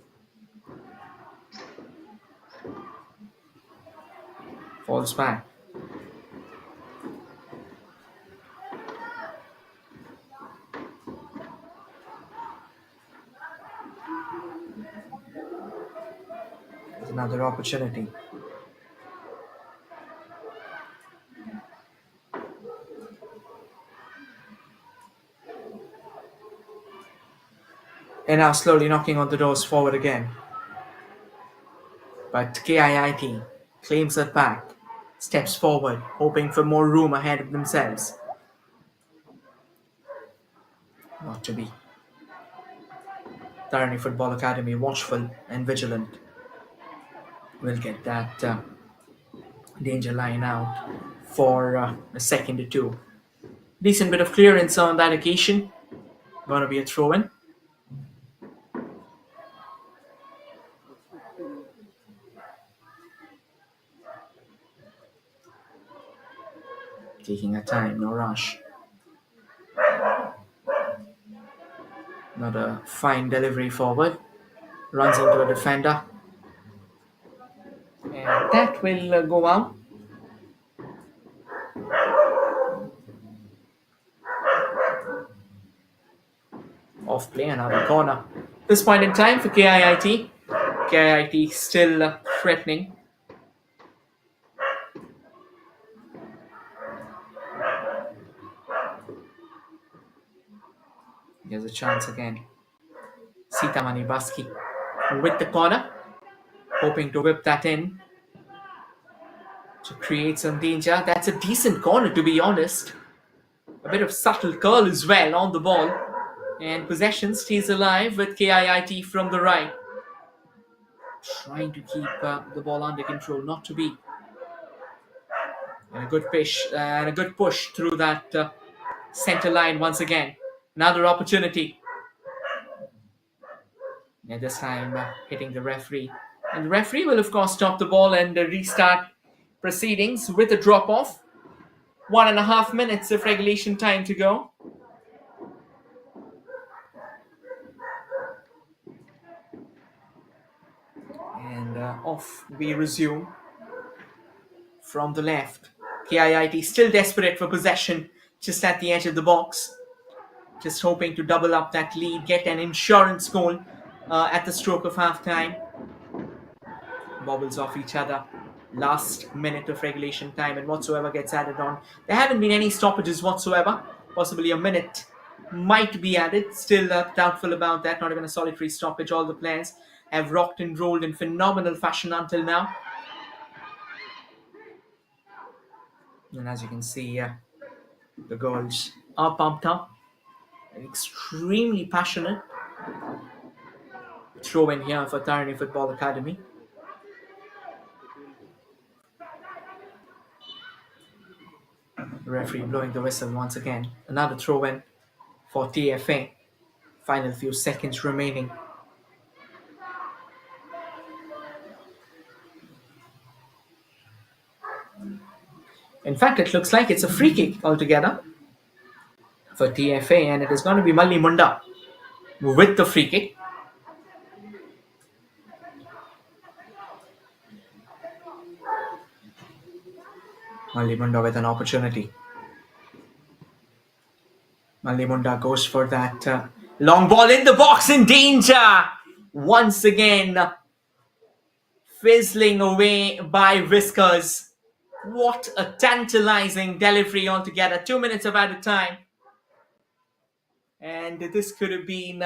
Falls back. There's another opportunity. And now slowly knocking on the doors forward again. But KIIT claims it back, steps forward, hoping for more room ahead of themselves. Not to be. Tarini Football Academy, watchful and vigilant, will get that danger line out for a second or two. Decent bit of clearance on that occasion. Gonna be a throw in. Taking a time, no rush. Not a fine delivery forward. Runs into a defender. And that will go out. Off play, another corner. This point in time for KIIT. KIIT still threatening. Here's a chance again. Sitamani Baski with the corner, hoping to whip that in to create some danger. That's a decent corner, to be honest. A bit of subtle curl as well on the ball. And possession stays alive with KIIT from the right. Trying to keep the ball under control, not to be. And a good push through that center line once again. Another opportunity. And this time hitting the referee. And the referee will, of course, stop the ball and restart proceedings with a drop off. 1.5 minutes of regulation time to go. And off we resume from the left. KIIT still desperate for possession just at the edge of the box. Just hoping to double up that lead, get an insurance goal at the stroke of half time. Bobbles off each other. Last minute of regulation time and whatsoever gets added on. There haven't been any stoppages whatsoever. Possibly a minute might be added. Still doubtful about that. Not even a solitary stoppage. All the players have rocked and rolled in phenomenal fashion until now. And as you can see, the girls are pumped up. Extremely passionate. Throw in here for Tarini Football Academy. The referee blowing the whistle once again. Another throw in for TFA. Final few seconds remaining. In fact, it looks like it's a free kick altogether for TFA, and it is going to be Malli Munda with the free kick. Malli Munda with an opportunity. Malli Munda goes for that long ball in the box, in danger. Once again, fizzling away by Whiskers. What a tantalizing delivery altogether. 2 minutes of added time. And this could have been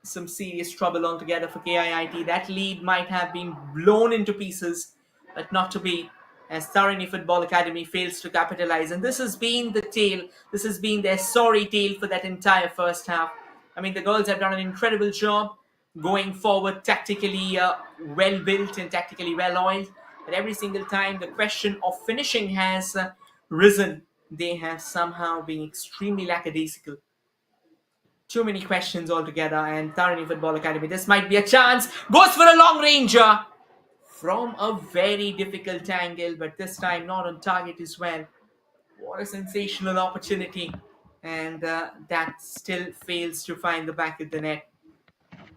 some serious trouble altogether for KIIT. That lead might have been blown into pieces, but not to be, as Tarini Football Academy fails to capitalize. And this has been the tale. This has been their sorry tale for that entire first half. I mean, the girls have done an incredible job going forward, tactically well built and tactically well oiled. But every single time the question of finishing has risen, they have somehow been extremely lackadaisical. Too many questions altogether, and Tarini Football Academy, this might be a chance. Goes for a long ranger from a very difficult angle, but this time not on target as well. What a sensational opportunity, and that still fails to find the back of the net.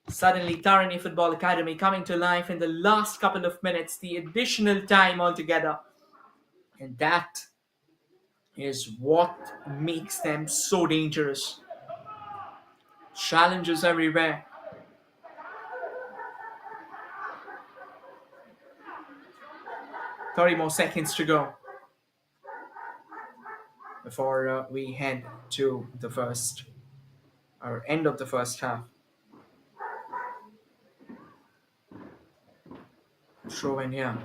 Suddenly, Tarini Football Academy coming to life in the last couple of minutes, the additional time altogether. And that is what makes them so dangerous. Challenges everywhere. 30 more seconds to go before we head to the first, or end of the first half. Throw in here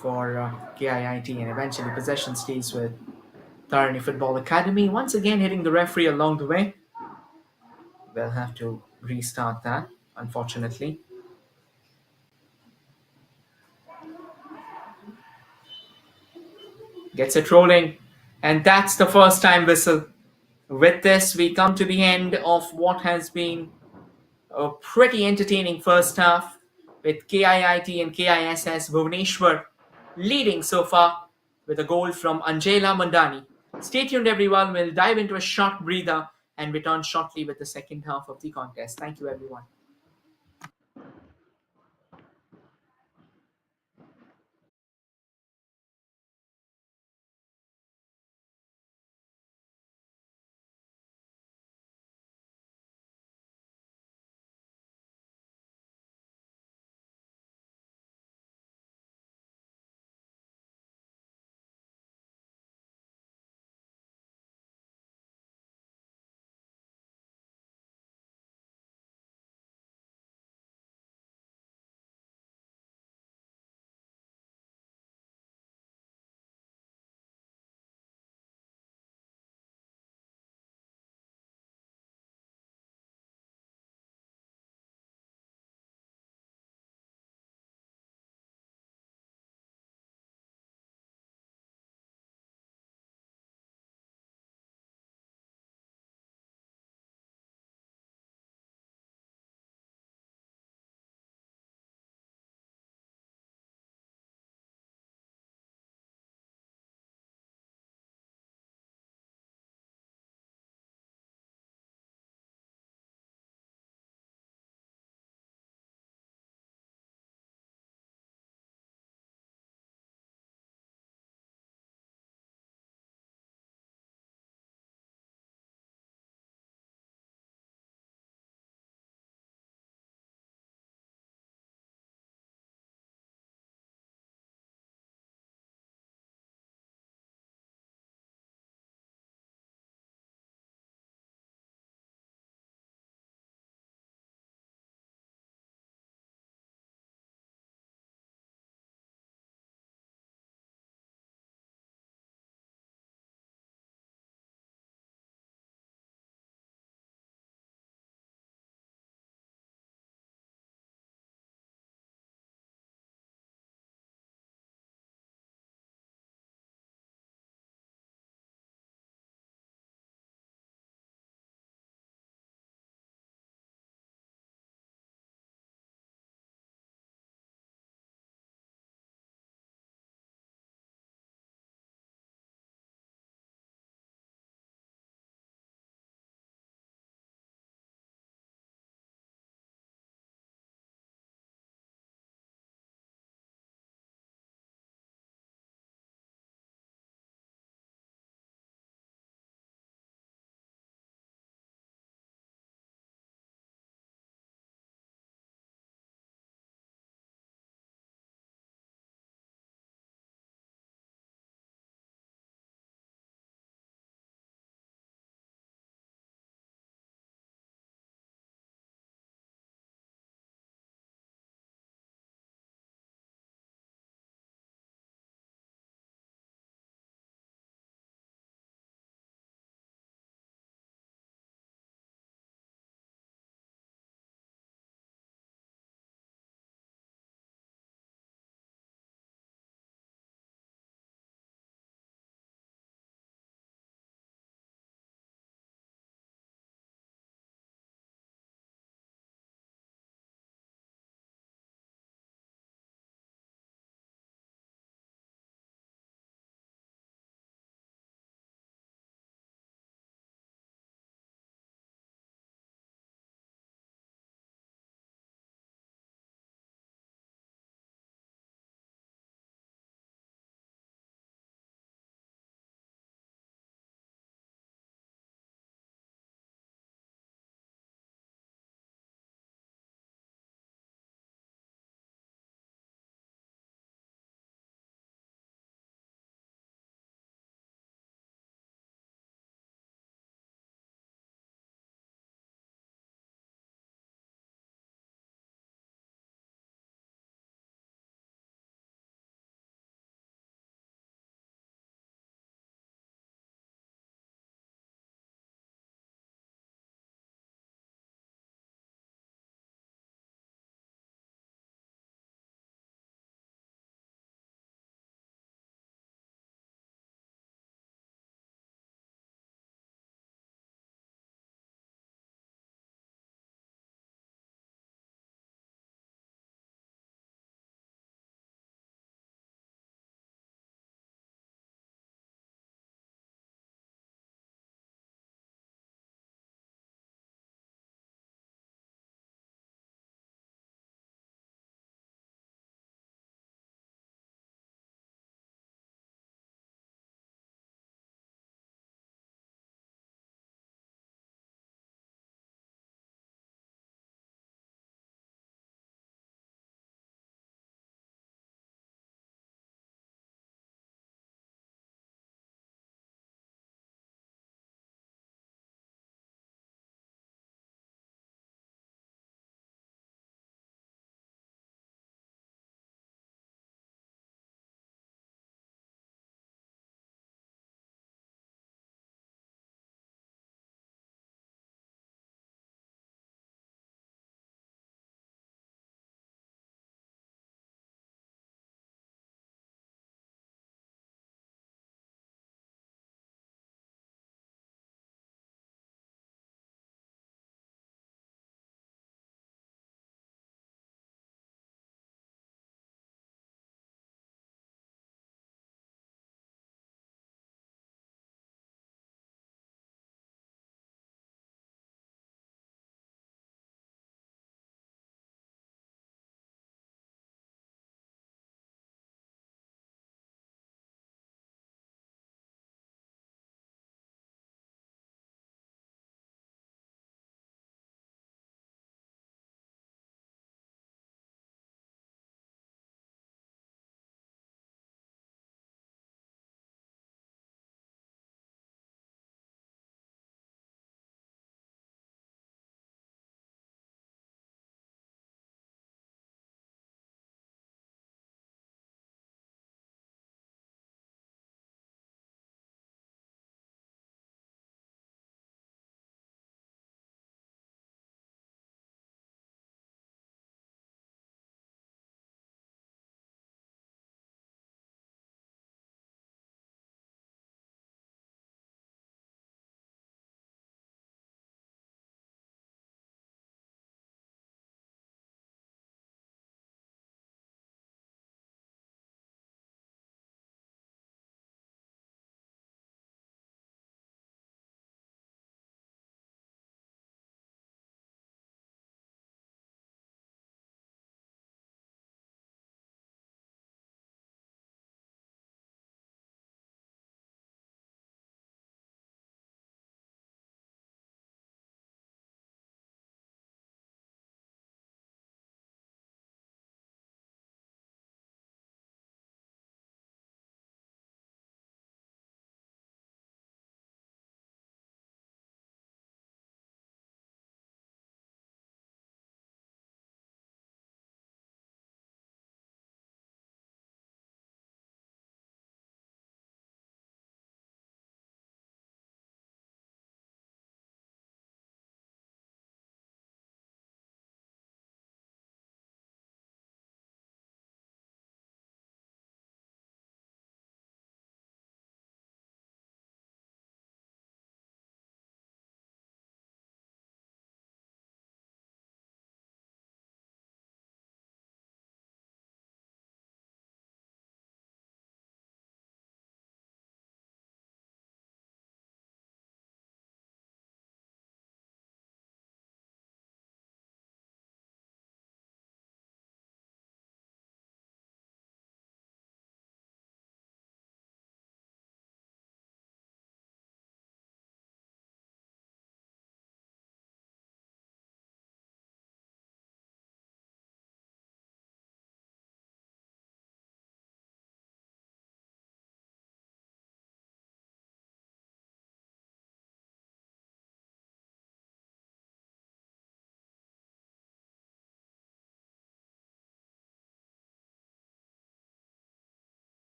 for KIIT, and eventually possession stays with TARINI Football Academy. Once again, hitting the referee along the way. We'll have to restart that, unfortunately. Gets it rolling, and that's the first time whistle. With this, we come to the end of what has been a pretty entertaining first half with KIIT and KISS Bhubaneswar leading so far with a goal from Angela Mandani. Stay tuned, everyone. We'll dive into a short breather and return shortly with the second half of the contest. Thank you, everyone.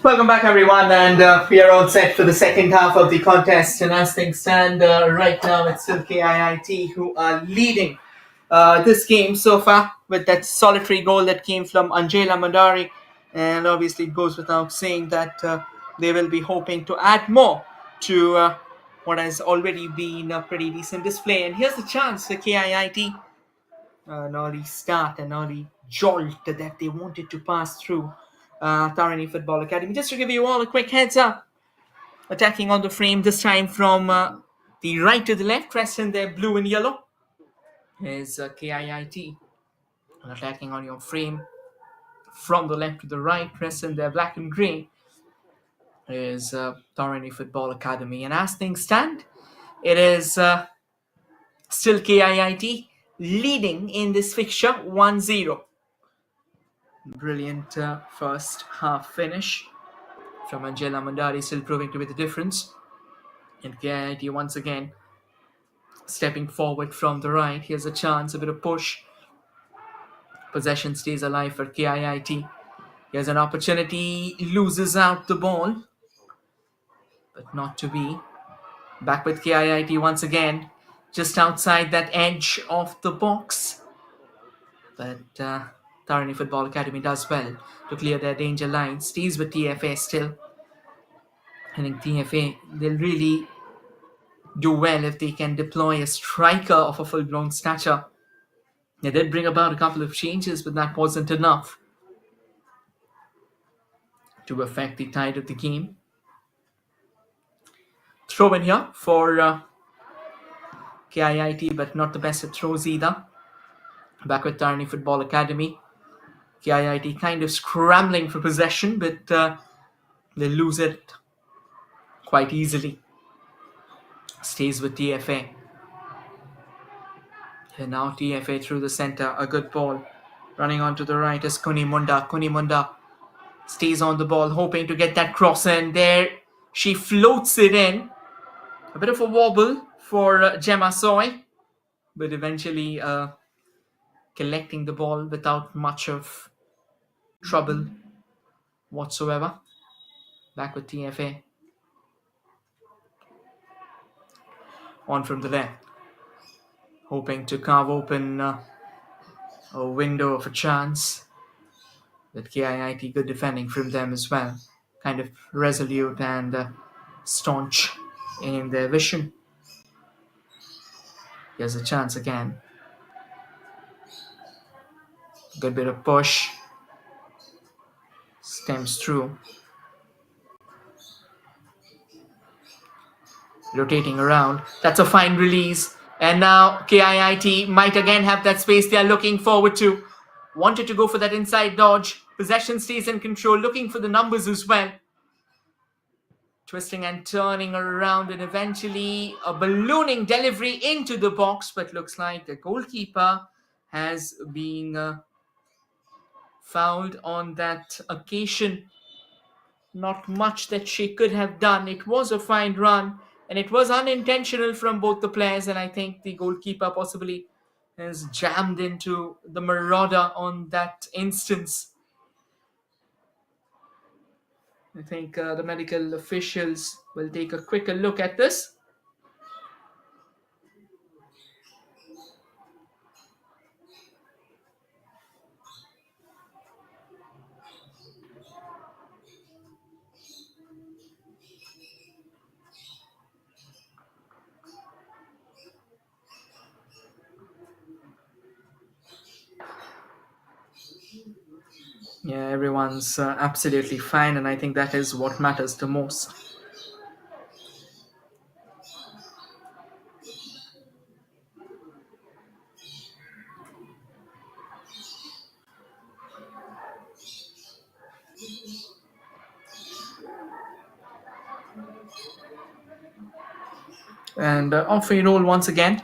Welcome back, everyone, and we are all set for the second half of the contest. And as things stand right now, it's still KIIT who are leading this game so far with that solitary goal that came from Angela Mandari. And obviously, it goes without saying that they will be hoping to add more to what has already been a pretty decent display. And here's the chance for KIIT, an early start, an early jolt that they wanted to pass through TARINI Football Academy. Just to give you all a quick heads up, attacking on the frame this time from the right to the left, dressed in their blue and yellow, is KIIT. And attacking on your frame from the left to the right, dressed in their black and grey, is TARINI Football Academy. And as things stand, it is still KIIT leading in this fixture 1-0. Brilliant first half finish from Angela Mandari, still proving to be the difference. And KIIT once again stepping forward from the right. Here's a chance, a bit of push. Possession stays alive for KIIT. Here's an opportunity, loses out the ball, but not to be. Back with KIIT once again, just outside that edge of the box. But TARINI Football Academy does well to clear their danger line. Stays with TFA still. I think TFA, they'll really do well if they can deploy a striker of a full-blown stature. They did bring about a couple of changes, but that wasn't enough to affect the tide of the game. Throw in here for KIIT, but not the best at throws either. Back with TARINI Football Academy. KIIT kind of scrambling for possession, but they lose it quite easily. Stays with TFA. And now TFA through the center, a good ball. Running on to the right is Kunimunda. Kunimunda stays on the ball, hoping to get that cross in. There, she floats it in. A bit of a wobble for Gemma Soy, but eventually collecting the ball without much of trouble whatsoever. Back with TFA. On from the left. Hoping to carve open a window of a chance. With KIIT, good defending from them as well. Kind of resolute and staunch in their vision. Here's a chance again. Good bit of push. Stems through. Rotating around. That's a fine release. And now KIIT might again have that space they are looking forward to. Wanted to go for that inside dodge. Possession stays in control. Looking for the numbers as well. Twisting and turning around, and eventually a ballooning delivery into the box. But looks like the goalkeeper has been fouled on that occasion. Not much that she could have done. It was a fine run, and it was unintentional from both the players. And I think the goalkeeper possibly has jammed into the marauder on that instance. I think the medical officials will take a quicker look at this. Yeah, everyone's absolutely fine, and I think that is what matters the most. And off we roll once again.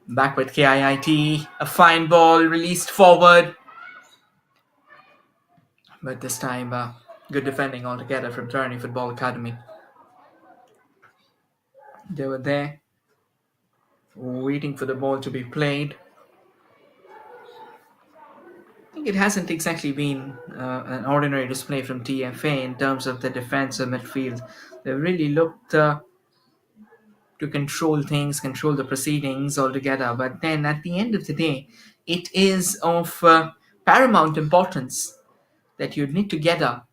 Back with KIIT, a fine ball released forward. But this time, good defending altogether from TARINI Football Academy. They were there, waiting for the ball to be played. think it hasn't exactly been an ordinary display from TFA in terms of the defensive midfield. They've really looked to control things, control the proceedings altogether. But then at the end of the day, it is of paramount importance that you need to get a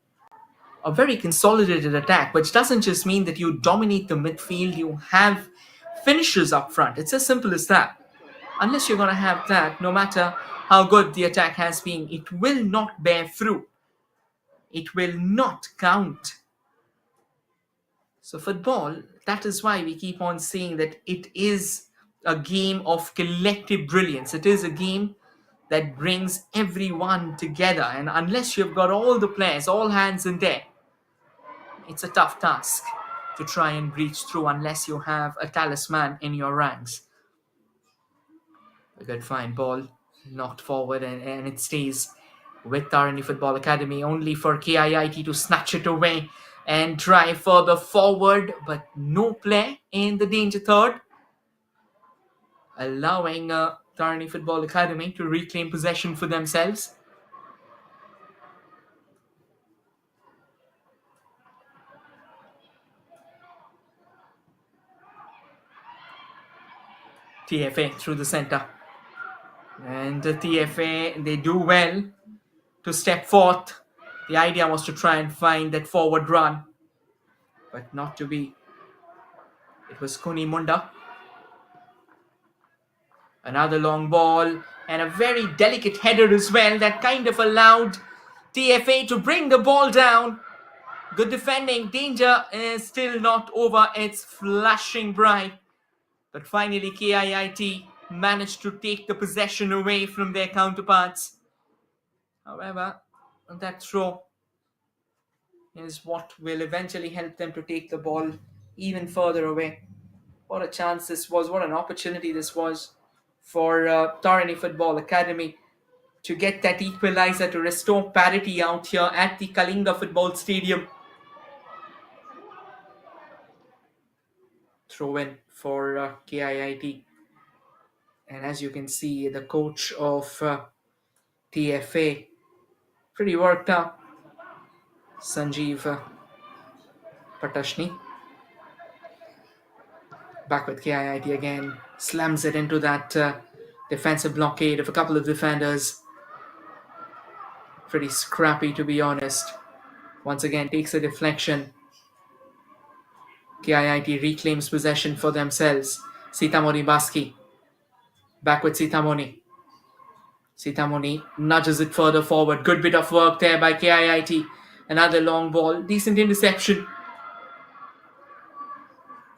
very consolidated attack, which doesn't just mean that you dominate the midfield, you have finishers up front. It's as simple as that. Unless you're going to have that, no matter how good the attack has been, it will not bear fruit. It will not count. So, football, that is why we keep on saying that it is a game of collective brilliance. It is a game that brings everyone together. And unless you've got all the players, all hands in deck, it's a tough task to try and breach through unless you have a talisman in your ranks. A good fine ball knocked forward, and it stays with Tarini Football Academy, only for KIIT to snatch it away and drive further forward, but no play in the danger third, allowing Tarini Football Academy to reclaim possession for themselves. TFA through the center. And the TFA, they do well to step forth. The idea was to try and find that forward run, but not to be. It was Kuni Munda. Another long ball and a very delicate header as well that kind of allowed TFA to bring the ball down. Good defending. Danger is still not over. It's flashing bright. But finally KIIT managed to take the possession away from their counterparts. However, that throw is what will eventually help them to take the ball even further away. What a chance this was. What an opportunity this was for Tarini Football Academy to get that equalizer, to restore parity out here at the Kalinga Football Stadium. Throw in for KIIT. And as you can see, the coach of TFA, pretty worked up, Sanjeev Patashni. Back with KIIT again, slams it into that defensive blockade of a couple of defenders. Pretty scrappy, to be honest. Once again, takes a deflection. KIIT reclaims possession for themselves. Sitamoni Baski. Back with Sitamoni. Sitamoni nudges it further forward. Good bit of work there by KIIT. Another long ball. Decent interception.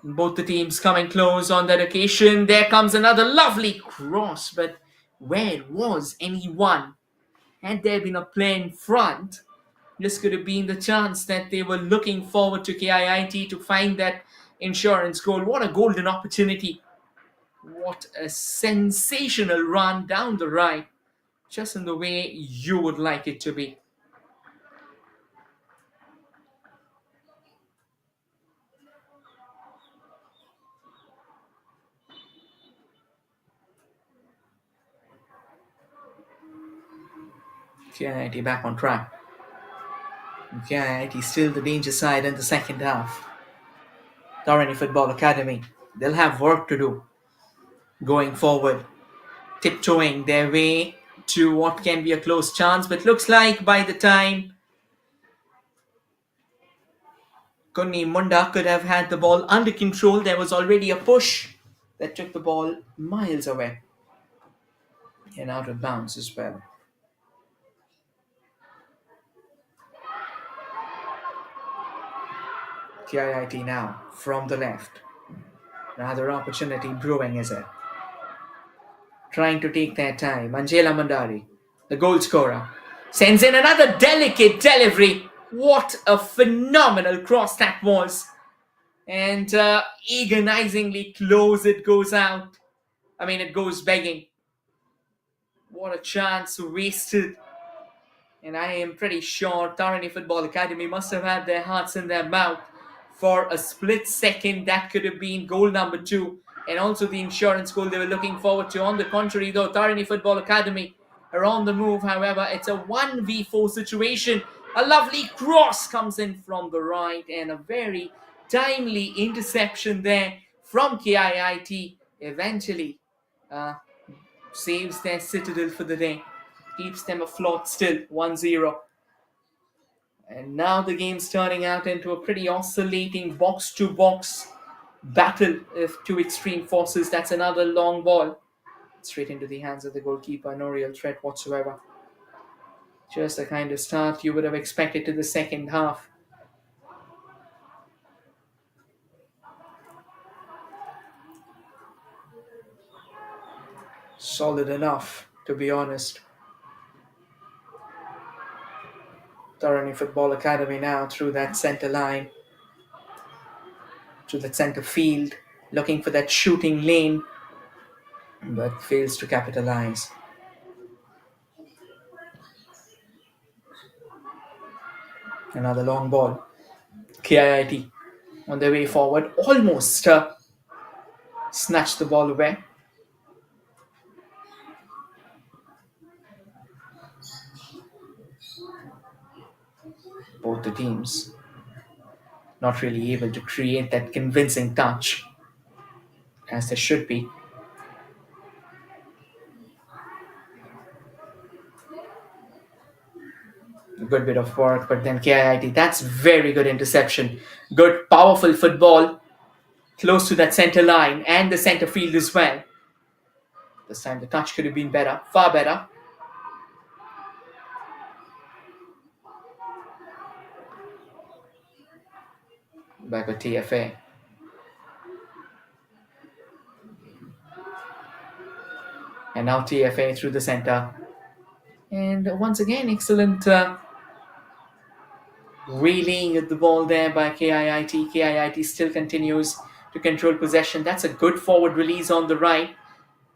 Both the teams coming close on that occasion. There comes another lovely cross, but where was anyone? Had there been a play in front, this could have been the chance that they were looking forward to KIIT to find that insurance goal. What a golden opportunity. What a sensational run down the right, just in the way you would like it to be. KIIT back on track. KIIT still the danger side in the second half. Tarini Football Academy, they'll have work to do going forward, tiptoeing their way to what can be a close chance, but looks like by the time Kunni Munda could have had the ball under control, there was already a push that took the ball miles away and out of bounds as well. KIIT now from the left. Another opportunity brewing, is it? Trying to take their time. Angela Mandari, the goal scorer, sends in another delicate delivery. What a phenomenal cross that was. And agonizingly close it goes out. It goes begging. What a chance wasted. And I am pretty sure Tarini Football Academy must have had their hearts in their mouth. For a split second, that could have been goal number 2. And also the insurance goal they were looking forward to. On the contrary, though, Tarini Football Academy are on the move. However, it's a 1v4 situation. A lovely cross comes in from the right and a very timely interception there from KIIT eventually uh, saves their citadel for the day, keeps them afloat still 1-0. And now the game's turning out into a pretty oscillating box to box battle of two extreme forces. That's another long ball straight into the hands of the goalkeeper. No real threat whatsoever. Just the kind of start you would have expected to the second half. Solid enough, to be honest. TARINI Football Academy now through that centre line, through that centre field, looking for that shooting lane, but fails to capitalize. Another long ball. KIIT on their way forward, almost snatched the ball away. Both the teams not really able to create that convincing touch as they should be. A good bit of work, but then KIIT, that's very good interception. Good, powerful football close to that centre line and the centre field as well. This time the touch could have been better, far better. Back with TFA. And now TFA through the centre. And once again, excellent reeling at the ball there by KIIT. KIIT still continues to control possession. That's a good forward release on the right.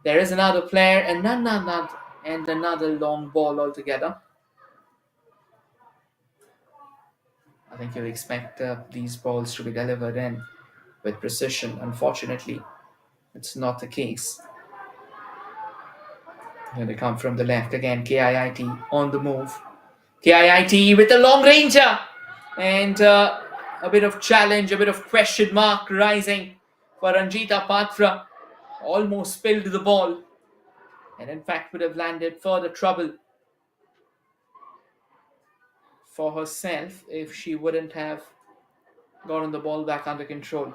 There is another player and another long ball altogether. I think you'll expect these balls to be delivered in with precision. Unfortunately, it's not the case. Here they come from the left again. KIIT on the move. KIIT with a long ranger. And a bit of challenge, a bit of question mark rising for Ranjita Patra. Almost spilled the ball. And in fact would have landed further trouble for herself if she wouldn't have gotten the ball back under control.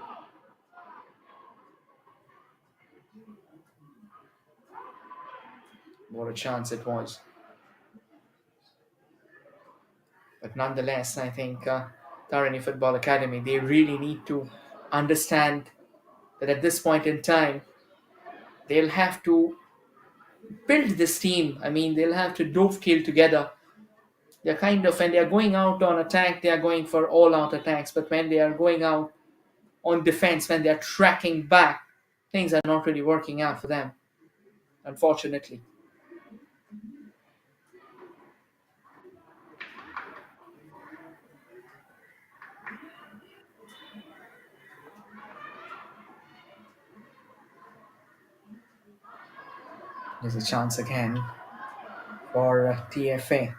What a chance it was. But nonetheless, I think TARINI Football Academy, they really need to understand that at this point in time, they'll have to build this team. I mean, they'll have to dovetail together. They're kind of, when they're going out on attack, they are going for all-out attacks. But when they are going out on defense, when they're tracking back, things are not really working out for them, unfortunately. There's a chance again for TFA.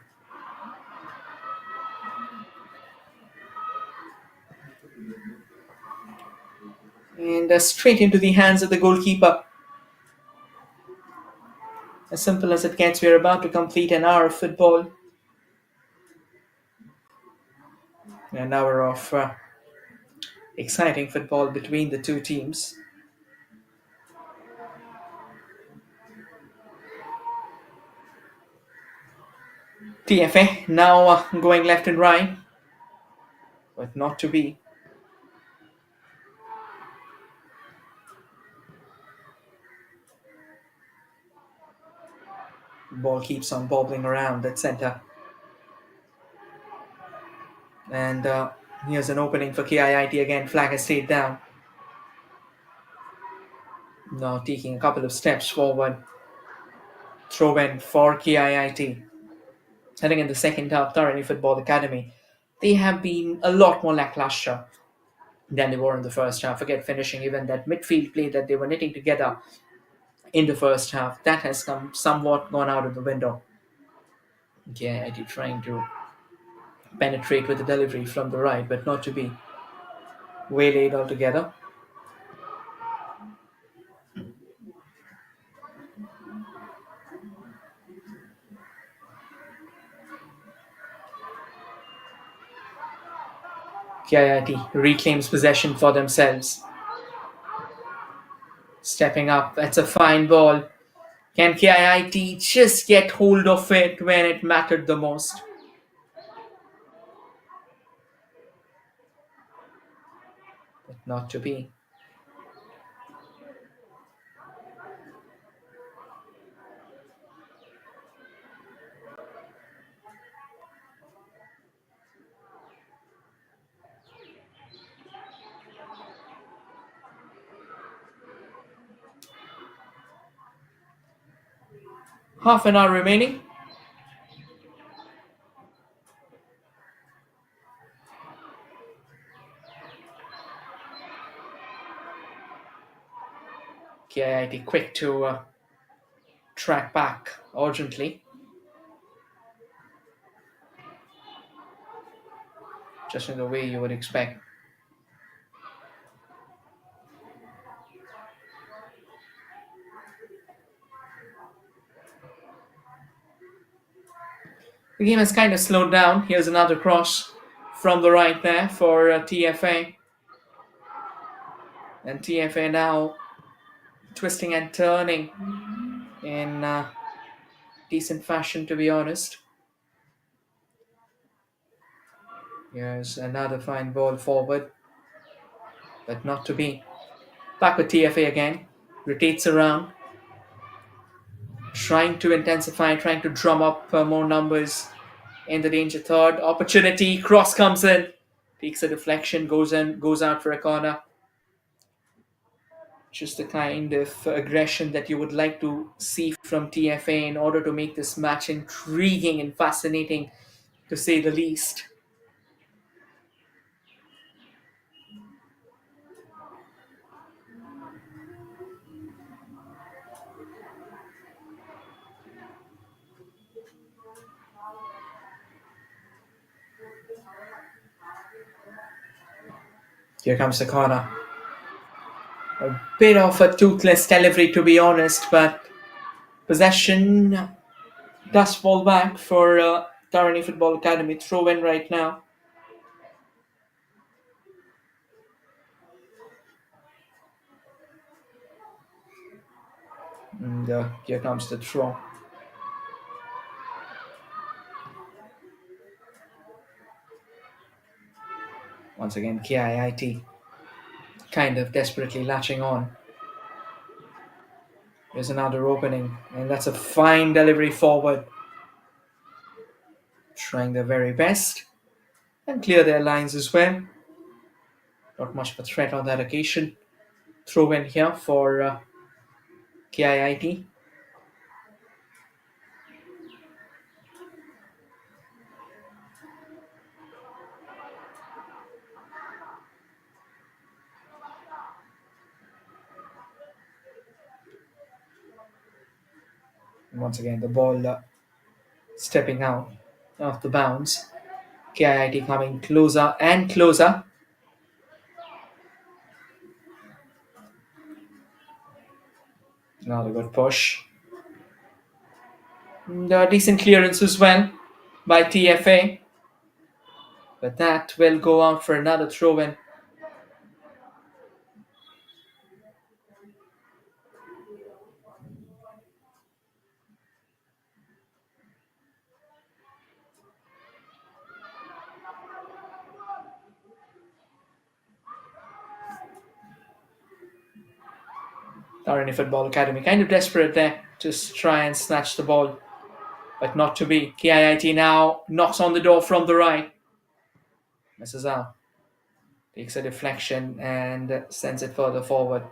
And straight into the hands of the goalkeeper. As simple as it gets, we're about to complete an hour of football. An hour of exciting football between the two teams. TFA now going left and right, but not to be. Ball keeps on bobbling around at center. And here's an opening for KIIT again. Flag has stayed down. Now taking a couple of steps forward. Throw in for KIIT. Heading in the second half, TARINI Football Academy, they have been a lot more lackluster than they were in the first half. Forget finishing, even that midfield play that they were knitting together in the first half, that has somewhat gone out of the window. KIIT trying to penetrate with the delivery from the right, but not to be waylaid altogether. KIIT reclaims possession for themselves. Stepping up, that's a fine ball. Can KIIT just get hold of it when it mattered the most? But not to be. Half an hour remaining. KIIT quick to track back urgently, just in the way you would expect. The game has kind of slowed down. Here's another cross from the right there for TFA. And TFA now twisting and turning in decent fashion, to be honest. Here's another fine ball forward, but not to be. Back with TFA again. Rotates around, trying to intensify, trying to drum up more numbers in the danger third. Opportunity, cross comes in. Takes a deflection, goes in, goes out for a corner. Just the kind of aggression that you would like to see from TFA in order to make this match intriguing and fascinating, to say the least. Here comes the corner. A bit of a toothless delivery, to be honest, but possession does fall back for Tarini Football Academy. Throw in right now. And here comes the throw. Once again, KIIT kind of desperately latching on. There's another opening, and that's a fine delivery forward. Trying their very best and clear their lines as well. Not much of a threat on that occasion. Throw in here for KIIT. And once again, the ball stepping out of the bounds. KIIT coming closer and closer. Another good push. And a decent clearance as well by TFA. But that will go out for another throw in. Tarini Football Academy kind of desperate there. Just try and snatch the ball. But not to be. KIIT now knocks on the door from the right. Misses out. Takes a deflection and sends it further forward.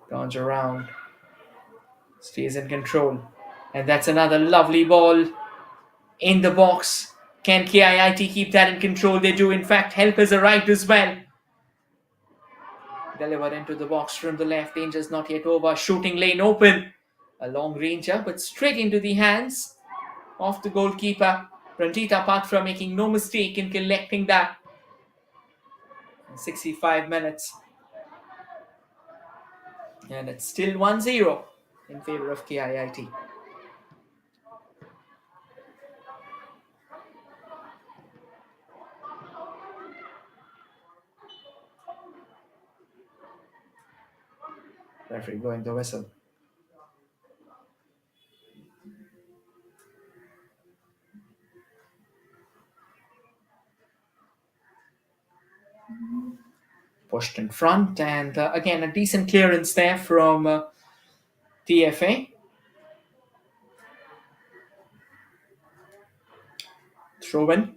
Turns around. Stays in control. And that's another lovely ball in the box. Can KIIT keep that in control? They do, in fact. Help has arrived as well. Delivered into the box from the left. Danger's not yet over. Shooting lane open. A long ranger, but straight into the hands of the goalkeeper. Ranjita Patra making no mistake in collecting that. 65 minutes. And it's still 1-0 in favor of KIIT. Referee blowing the whistle. Pushed in front, and again a decent clearance there from TFA. Throw in.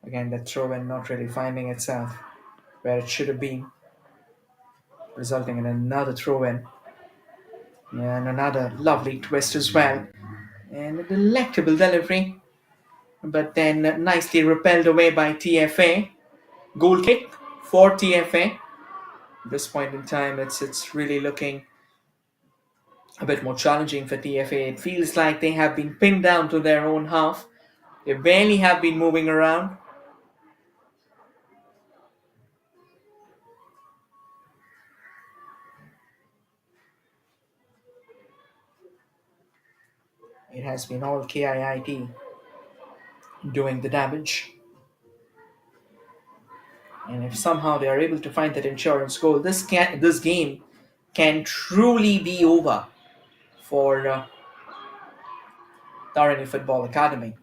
Again, the throw in not really finding itself where it should have been, resulting in another throw in. And another lovely twist as well. And a delectable delivery, but then nicely repelled away by TFA. Goal kick for TFA. At this point in time, it's really looking a bit more challenging for TFA. It feels like they have been pinned down to their own half. They barely have been moving around. It has been all KIIT doing the damage. And if somehow they are able to find that insurance goal, this game can truly be over for TARINI Football Academy.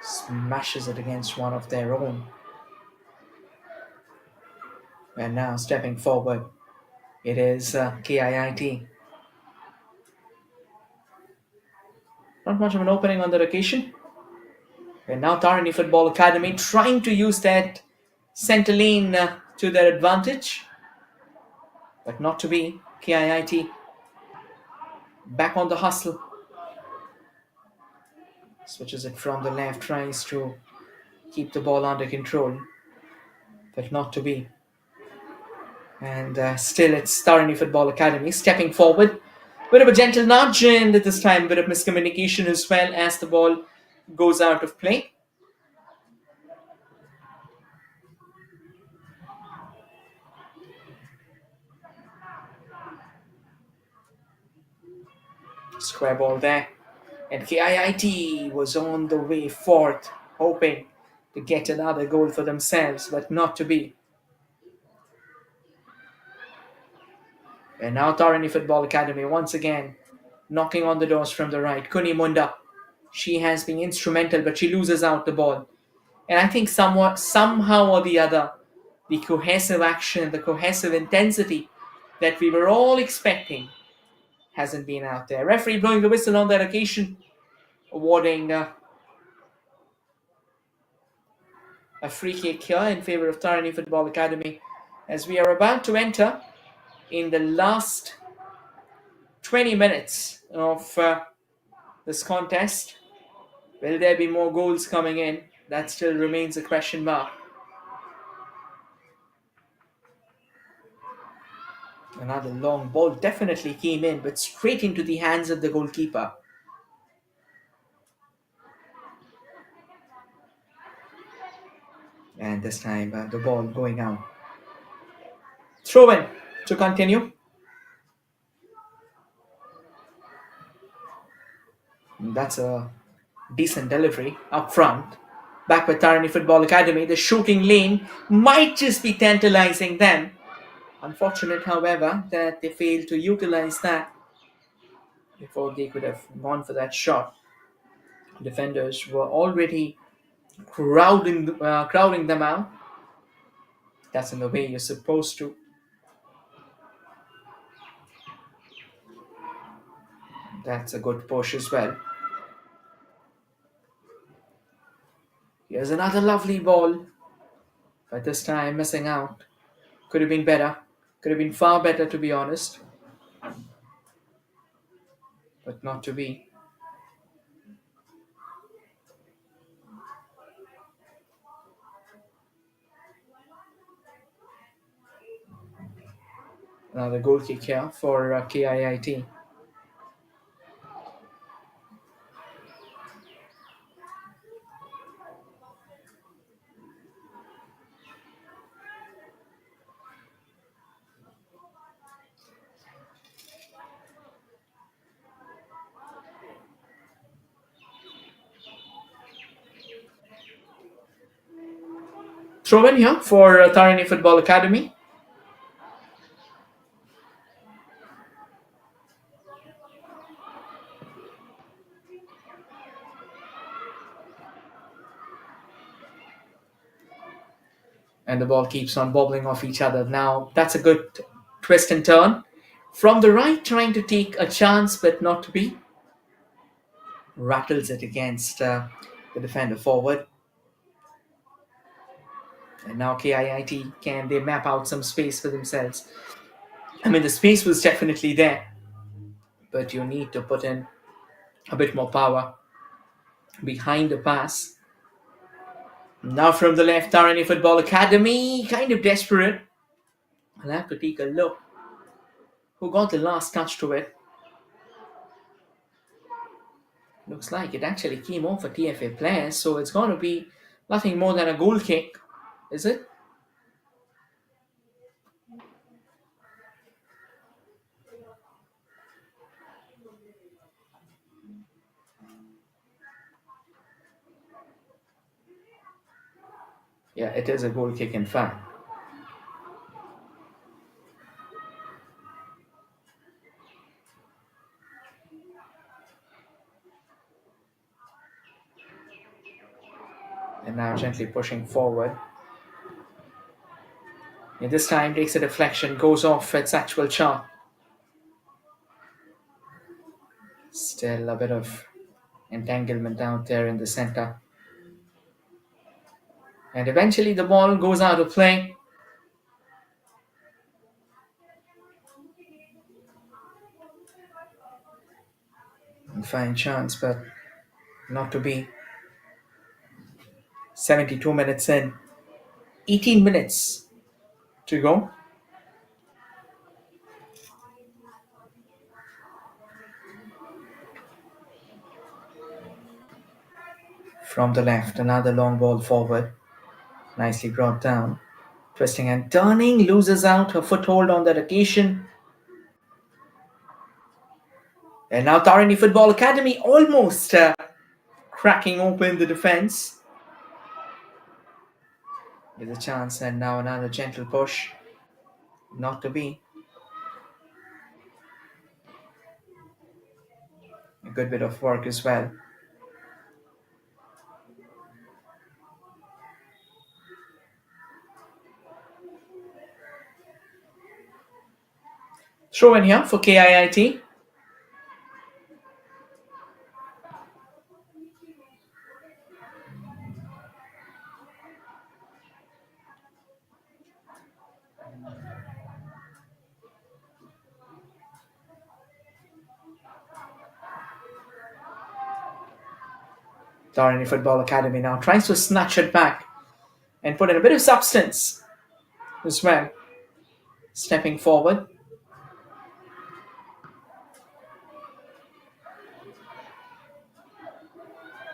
Smashes it against one of their own. And now stepping forward, it is KIIT. Not much of an opening on that occasion. And now TARINI Football Academy trying to use that centre lane to their advantage. But not to be. KIIT back on the hustle. Switches it from the left, tries to keep the ball under control. But not to be. And still it's TARINI Football Academy stepping forward. Bit of a gentle nudge, and at this time a bit of miscommunication as well as the ball goes out of play. Square ball there. And KIIT was on the way forth, hoping to get another goal for themselves, but not to be. And now TARINI Football Academy once again knocking on the doors from the right. Kuni Munda. She has been instrumental, but she loses out the ball. And I think somehow or the other, the cohesive action, the cohesive intensity that we were all expecting hasn't been out there. Referee blowing the whistle on that occasion, awarding a free kick here in favor of TARINI Football Academy as we are about to enter in the last 20 minutes of this contest. Will there be more goals coming in? That still remains a question mark. Another long ball definitely came in, but straight into the hands of the goalkeeper. And this time the ball going out. Throw in to continue. That's a decent delivery up front. Back with TARINI Football Academy, the shooting lane might just be tantalizing them. Unfortunate, however, that they failed to utilize that before they could have gone for that shot. Defenders were already crowding them out. That's in the way you're supposed to. That's a good push as well. Here's another lovely ball, but this time missing out. Could have been better. Could have been far better, to be honest, but not to be. Another goal kick here for KIIT. Throw in here for Tarini Football Academy. And the ball keeps on bobbling off each other. Now, that's a good twist and turn. From the right, trying to take a chance, but not to be. Rattles it against the defender forward. And now KIIT, can they map out some space for themselves? I mean, the space was definitely there, but you need to put in a bit more power behind the pass. Now from the left, Tarini Football Academy, kind of desperate. I'll have to take a look. Who got the last touch to it? Looks like it actually came off a TFA player, so it's going to be nothing more than a goal kick, is it? Yeah, it is a goal kick in fact. And now gently pushing forward. And this time takes a deflection, goes off its actual chart. Still a bit of entanglement out there in the center. And eventually the ball goes out of play. And fine chance, but not to be. 72 minutes in. 18 minutes to go. From the left, another long ball forward. Nicely brought down. Twisting and turning, loses out her foothold on that occasion. And now Tarini Football Academy almost cracking open the defense. With a chance, and now another gentle push. Not to be. A good bit of work as well. Throw in here for KIIT. Tarini Football Academy now tries to snatch it back and put in a bit of substance as well. Stepping forward.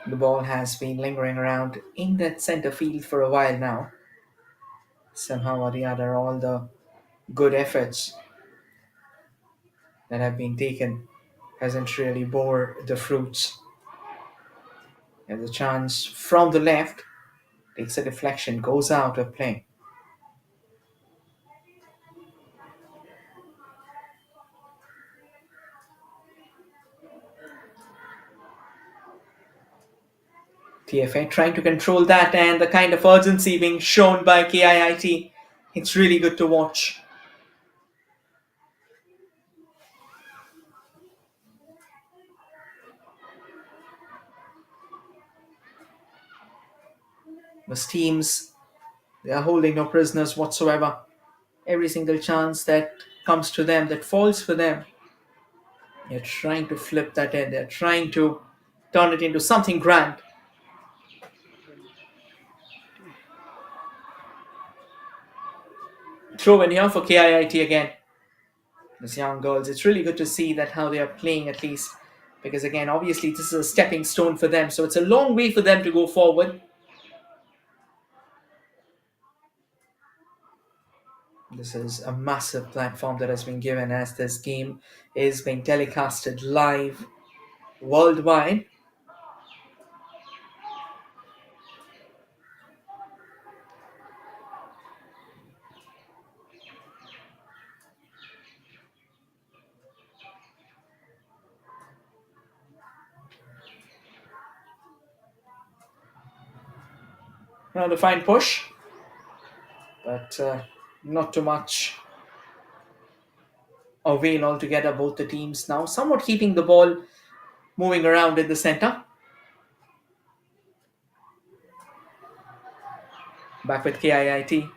The ball has been lingering around in that center field for a while now. Somehow or the other, all the good efforts that have been taken hasn't really bore the fruits. And the chance from the left takes a deflection, goes out of play. TFA trying to control that, and the kind of urgency being shown by KIIT. It's really good to watch. Most teams, they are holding no prisoners whatsoever Every single chance that comes to them, that falls for them, they're trying to flip that in. They're trying to turn it into something grand. Throw in here for KIIT again. These young girls, it's really good to see that how they are playing at least. Because again, obviously, this is a stepping stone for them. So it's a long way for them to go forward. This is a massive platform that has been given as this game is being telecasted live worldwide. Now the fine push, but not too much avail altogether. Both the teams now somewhat keeping the ball moving around in the center. Back with KIIT.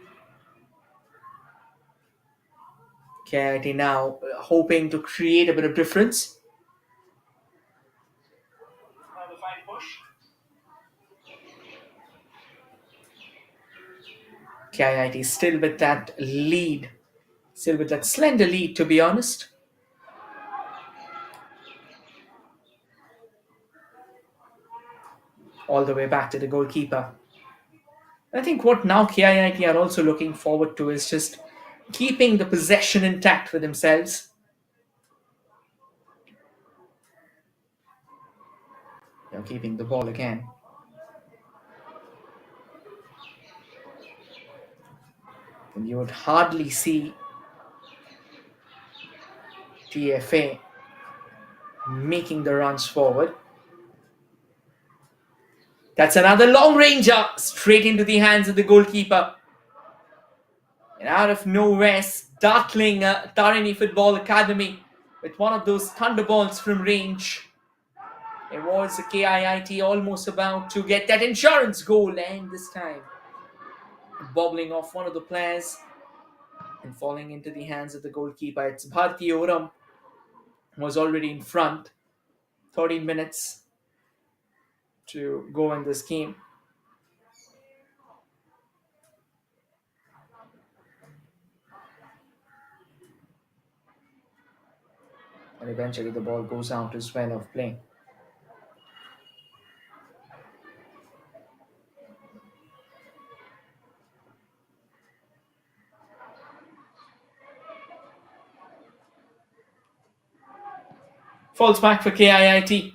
KIIT now hoping to create a bit of difference. Now the fine push. KIIT still with that lead, still with that slender lead, to be honest. All the way back to the goalkeeper. I think what now KIIT are also looking forward to is just keeping the possession intact for themselves. They're keeping the ball again. And you would hardly see TFA making the runs forward. That's another long ranger straight into the hands of the goalkeeper. And out of nowhere, startling Tarini Football Academy with one of those thunderbolts from range. It was a KIIT almost about to get that insurance goal, and this time bobbling off one of the players and falling into the hands of the goalkeeper. It's Bharti Oram was already in front. 13 minutes to go in this game. And eventually the ball goes out as well of play. Falls back for KIIT.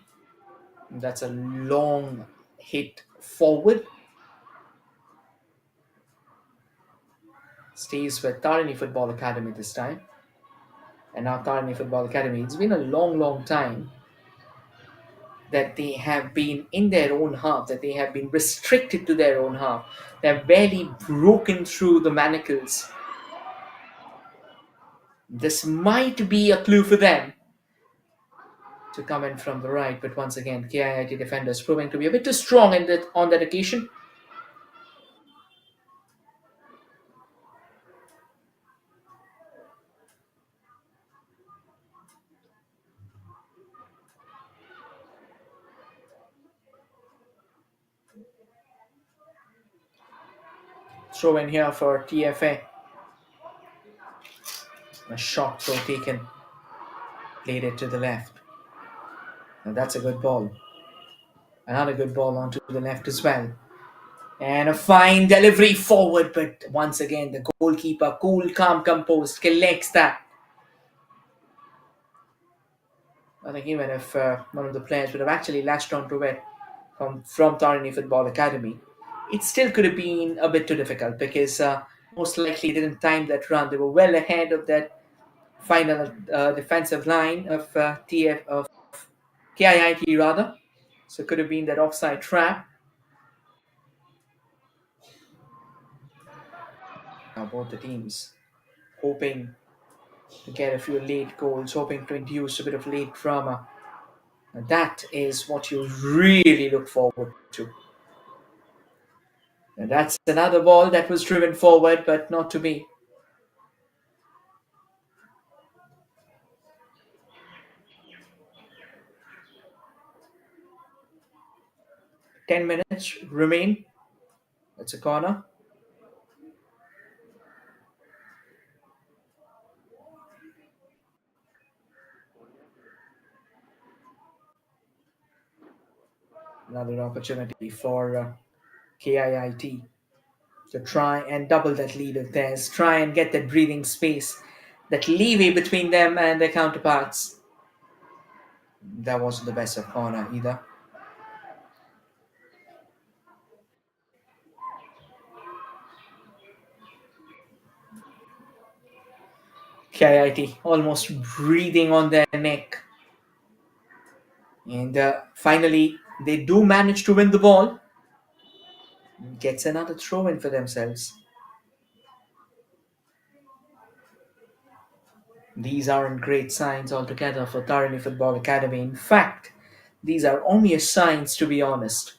That's a long hit forward. Stays with Tarini Football Academy this time. And now Tarini Football Academy, it's been a long time that they have been in their own half, that they have been restricted to their own half. They have barely broken through the manacles. This might be a clue for them to come in from the right, but once again, KIIT defenders proving to be a bit too strong on that occasion. Throw in here for TFA. A shot throw taken. Played it to the left. And that's a good ball. Another good ball onto the left as well. And a fine delivery forward, but once again, the goalkeeper, cool, calm, composed, collects that. I think even if one of the players would have actually latched onto it from Tarini Football Academy, it still could have been a bit too difficult because most likely they didn't time that run. They were well ahead of that final defensive line of of KIIT rather. So it could have been that offside trap. Now both the teams hoping to get a few late goals, hoping to induce a bit of late drama. And that is what you really look forward to. And that's another ball that was driven forward, but not to be. 10 minutes remain. It's a corner. Another opportunity for KIIT to try and double that lead of theirs, try and get that breathing space, that leeway between them and their counterparts. That wasn't the best of corner either. KIIT almost breathing on their neck. And finally, they do manage to win the ball. Gets another throw in for themselves. These aren't great signs altogether for Tarini Football Academy. In fact, these are ominous signs, to be honest.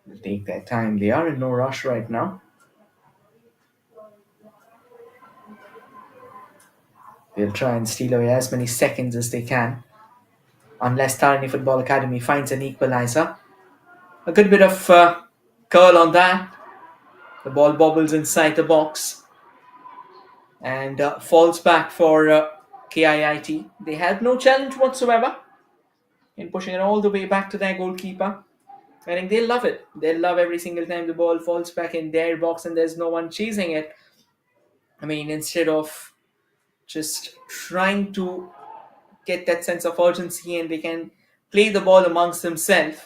They'll take their time. They are in no rush right now. They'll try and steal away as many seconds as they can, unless Tarini Football Academy finds an equalizer. A good bit of curl on that. The ball bobbles inside the box and falls back for KIIT. They had no challenge whatsoever in pushing it all the way back to their goalkeeper. I think they love it. They love every single time the ball falls back in their box and there's no one chasing it. I mean, instead of just trying to get that sense of urgency and they can play the ball amongst themselves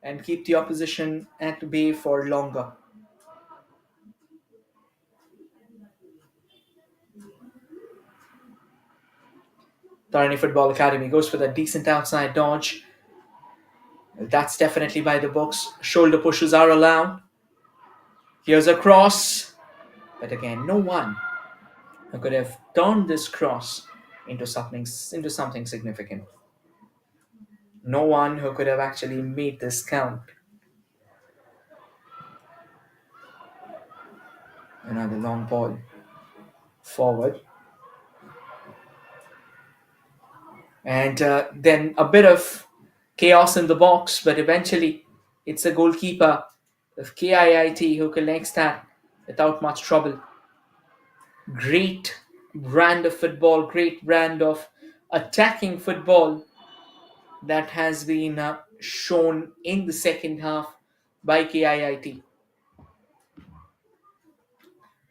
and keep the opposition at bay for longer. Tarini Football Academy goes for that decent outside dodge. That's definitely by the books. Shoulder pushes are allowed. Here's a cross. But again, no one who could have turned this cross into something significant. No one who could have actually made this count. Another long ball forward. And then a bit of chaos in the box, but eventually it's the goalkeeper of KIIT who collects that without much trouble. Great brand of football, great brand of attacking football that has been shown in the second half by KIIT.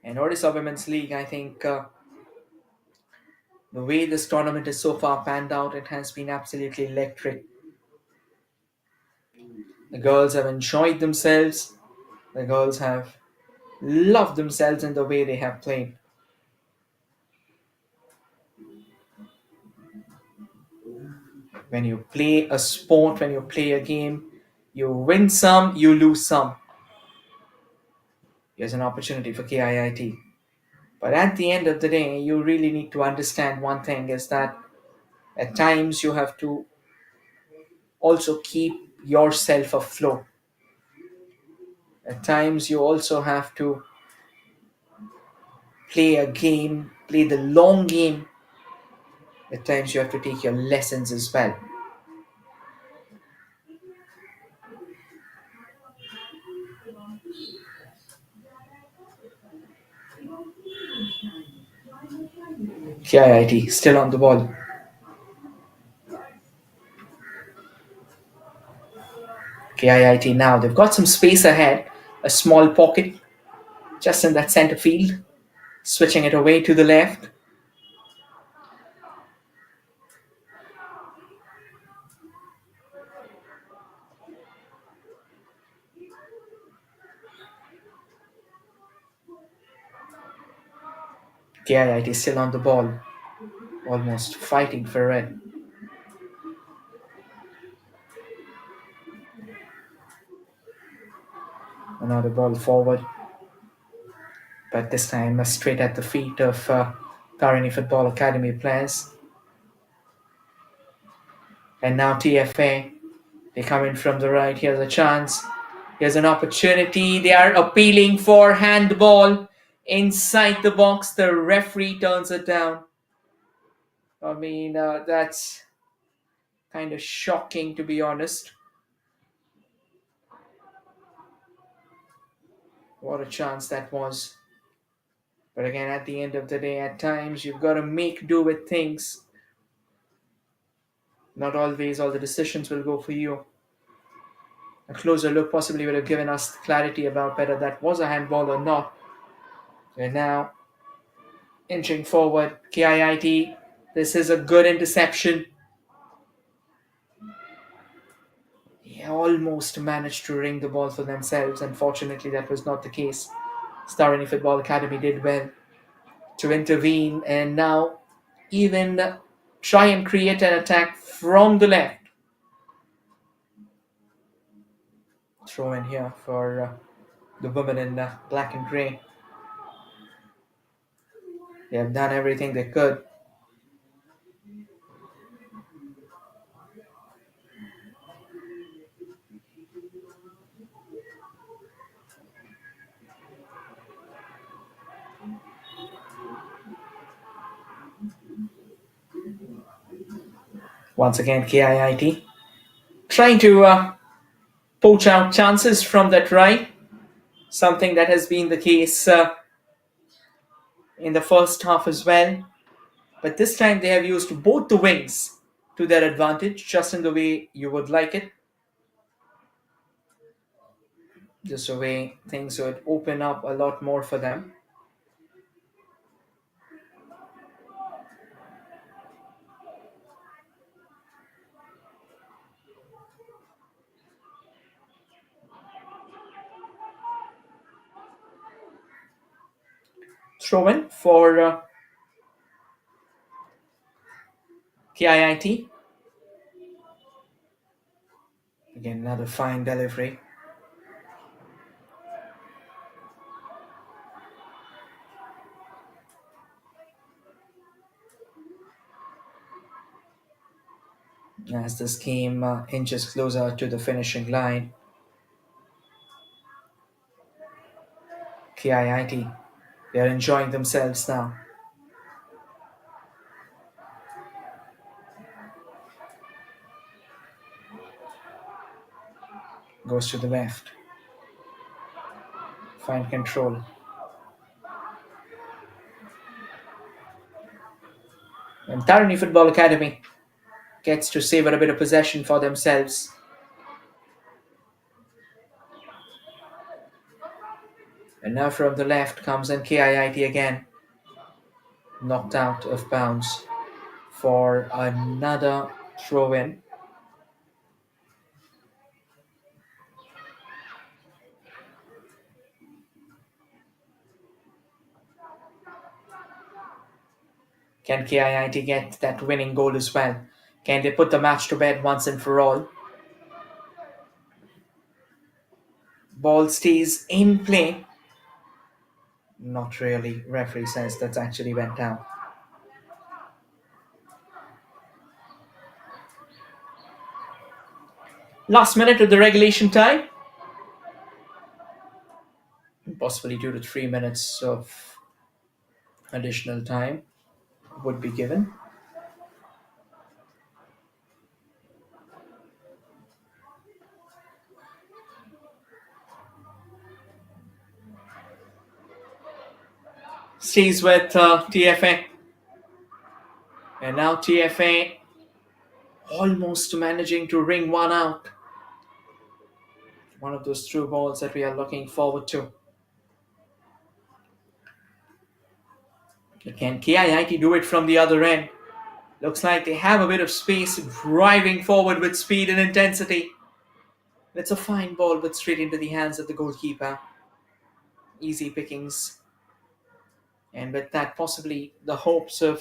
And Odisha Women's League, I think the way this tournament is so far panned out, it has been absolutely electric. The girls have enjoyed themselves. The girls have loved themselves in the way they have played. When you play a sport, when you play a game, you win some, you lose some. Here's an opportunity for KIIT. But at the end of the day, you really need to understand one thing is that at times you have to also keep yourself afloat. At times you also have to play a game, play the long game. At times you have to take your lessons as well. KIIT still on the ball. KIIT now, they've got some space ahead, a small pocket just in that center field, switching it away to the left. KIIT still on the ball, almost fighting for it. Another ball forward, but this time straight at the feet of Tarini Football Academy players. And now TFA, they come in from the right. Here's a chance. Here's an opportunity. They are appealing for handball. inside the box. The referee turns it down. That's kind of shocking, to be honest. What a chance that was. But again, at the end of the day, at times you've got to make do with things. Not always all the decisions will go for you. A closer look possibly would have given us clarity about whether that was a handball or not. And now, inching forward, KIIT. This is a good interception. He almost managed to ring the ball for themselves. Unfortunately, that was not the case. TARINI Football Academy did well to intervene and now even try and create an attack from the left. Throw in here for the women in black and grey. They have done everything they could. Once again, KIIT trying to poach out chances from that right. Something that has been the case in the first half as well. But this time they have used both the wings to their advantage, just in the way you would like it. Just the way things would open up a lot more for them. Throw in for KIIT. Again, another fine delivery. As this game inches closer to the finishing line, KIIT, they are enjoying themselves now. Goes to the left. Fine control. And TARINI Football Academy gets to savor a bit of possession for themselves. And now from the left comes in KIIT again. Knocked out of bounds for another throw in. Can KIIT get that winning goal as well? Can they put the match to bed once and for all? Ball stays in play. Not really. Referee says that's actually went down. Last minute of the regulation time. Possibly 2 to 3 minutes of additional time would be given. Stays with TFA. And now TFA almost managing to ring one out. One of those through balls that we are looking forward to. Can KIIT do it from the other end? Looks like they have a bit of space, driving forward with speed and intensity. It's a fine ball, but straight into the hands of the goalkeeper. Easy pickings. And with that, possibly the hopes of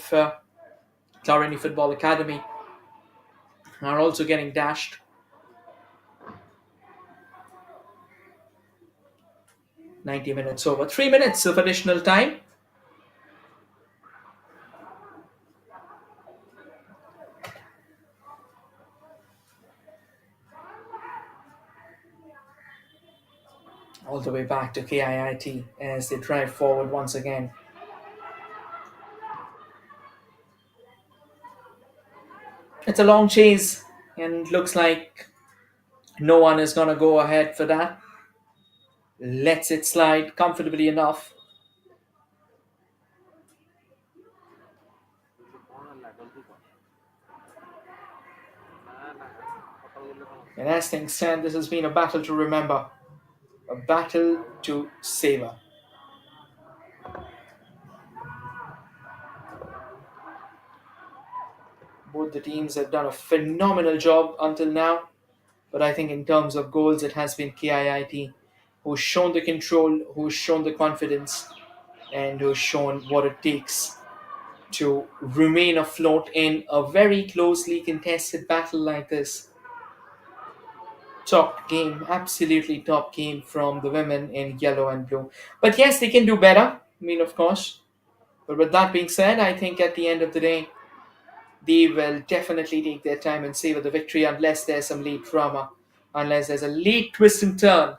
TARINI Football Academy are also getting dashed. 90 minutes over. 3 minutes of additional time. all the way back to KIIT as they drive forward once again. It's a long chase and looks like no one is going to go ahead for that. Lets it slide comfortably enough. And as things stand, this has been a battle to remember, a battle to savor. Both the teams have done a phenomenal job until now, but I think in terms of goals, it has been KIIT who's shown the control, who's shown the confidence, and who's shown what it takes to remain afloat in a very closely contested battle like this. Top game, absolutely top game from the women in yellow and blue. But yes, they can do better. I mean, of course. But with that being said, I think at the end of the day, they will definitely take their time and savor the victory unless there's some late drama, unless there's a late twist and turn.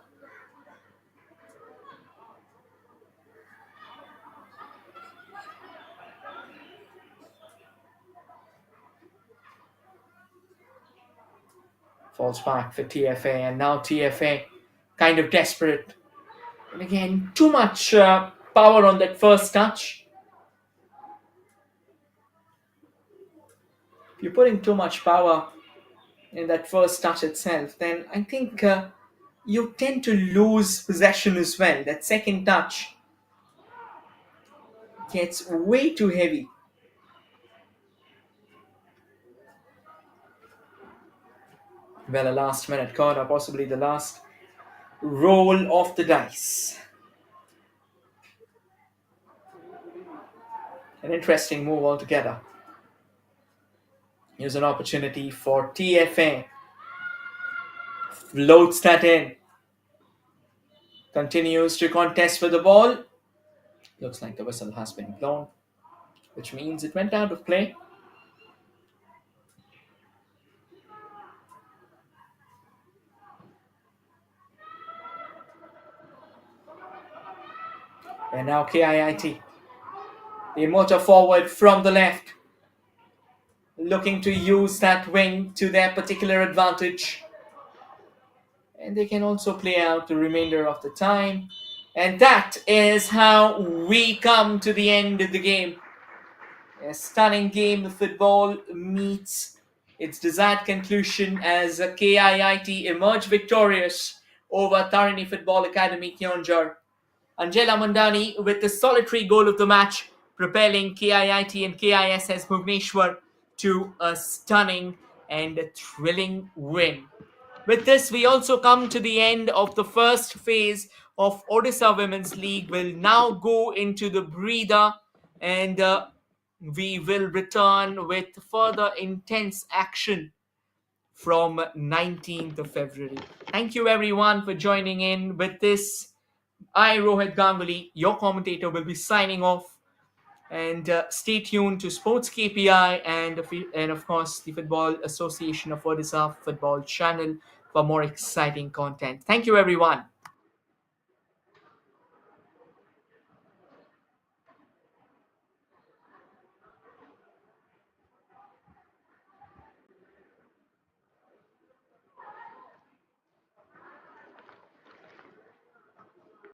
Falls back for TFA, and now TFA kind of desperate. And again, too much power on that first touch. If you're putting too much power in that first touch itself, then I think you tend to lose possession as well. That second touch gets way too heavy. Well, a last minute corner, possibly the last roll of the dice. An interesting move altogether. Here's an opportunity for TFA. Floats that in. Continues to contest for the ball. Looks like the whistle has been blown, which means it went out of play. And now KIIT. They motor forward from the left, looking to use that wing to their particular advantage. And they can also play out the remainder of the time. And that is how we come to the end of the game. A stunning game of football meets its desired conclusion as KIIT emerged victorious over TARINI Football Academy KEONJHAR. Angela Mandani with the solitary goal of the match, propelling KIIT and KISS Bhubaneswar to a stunning and thrilling win. With this, we also come to the end of the first phase of Odisha Women's League. We'll now go into the breather, and we will return with further intense action from 19th of February. Thank you everyone for joining in with this. I, Rohit Ganguly, your commentator, will be signing off. And stay tuned to Sports KPI and of course the Football Association of Odisha Football channel for more exciting content. Thank you, everyone.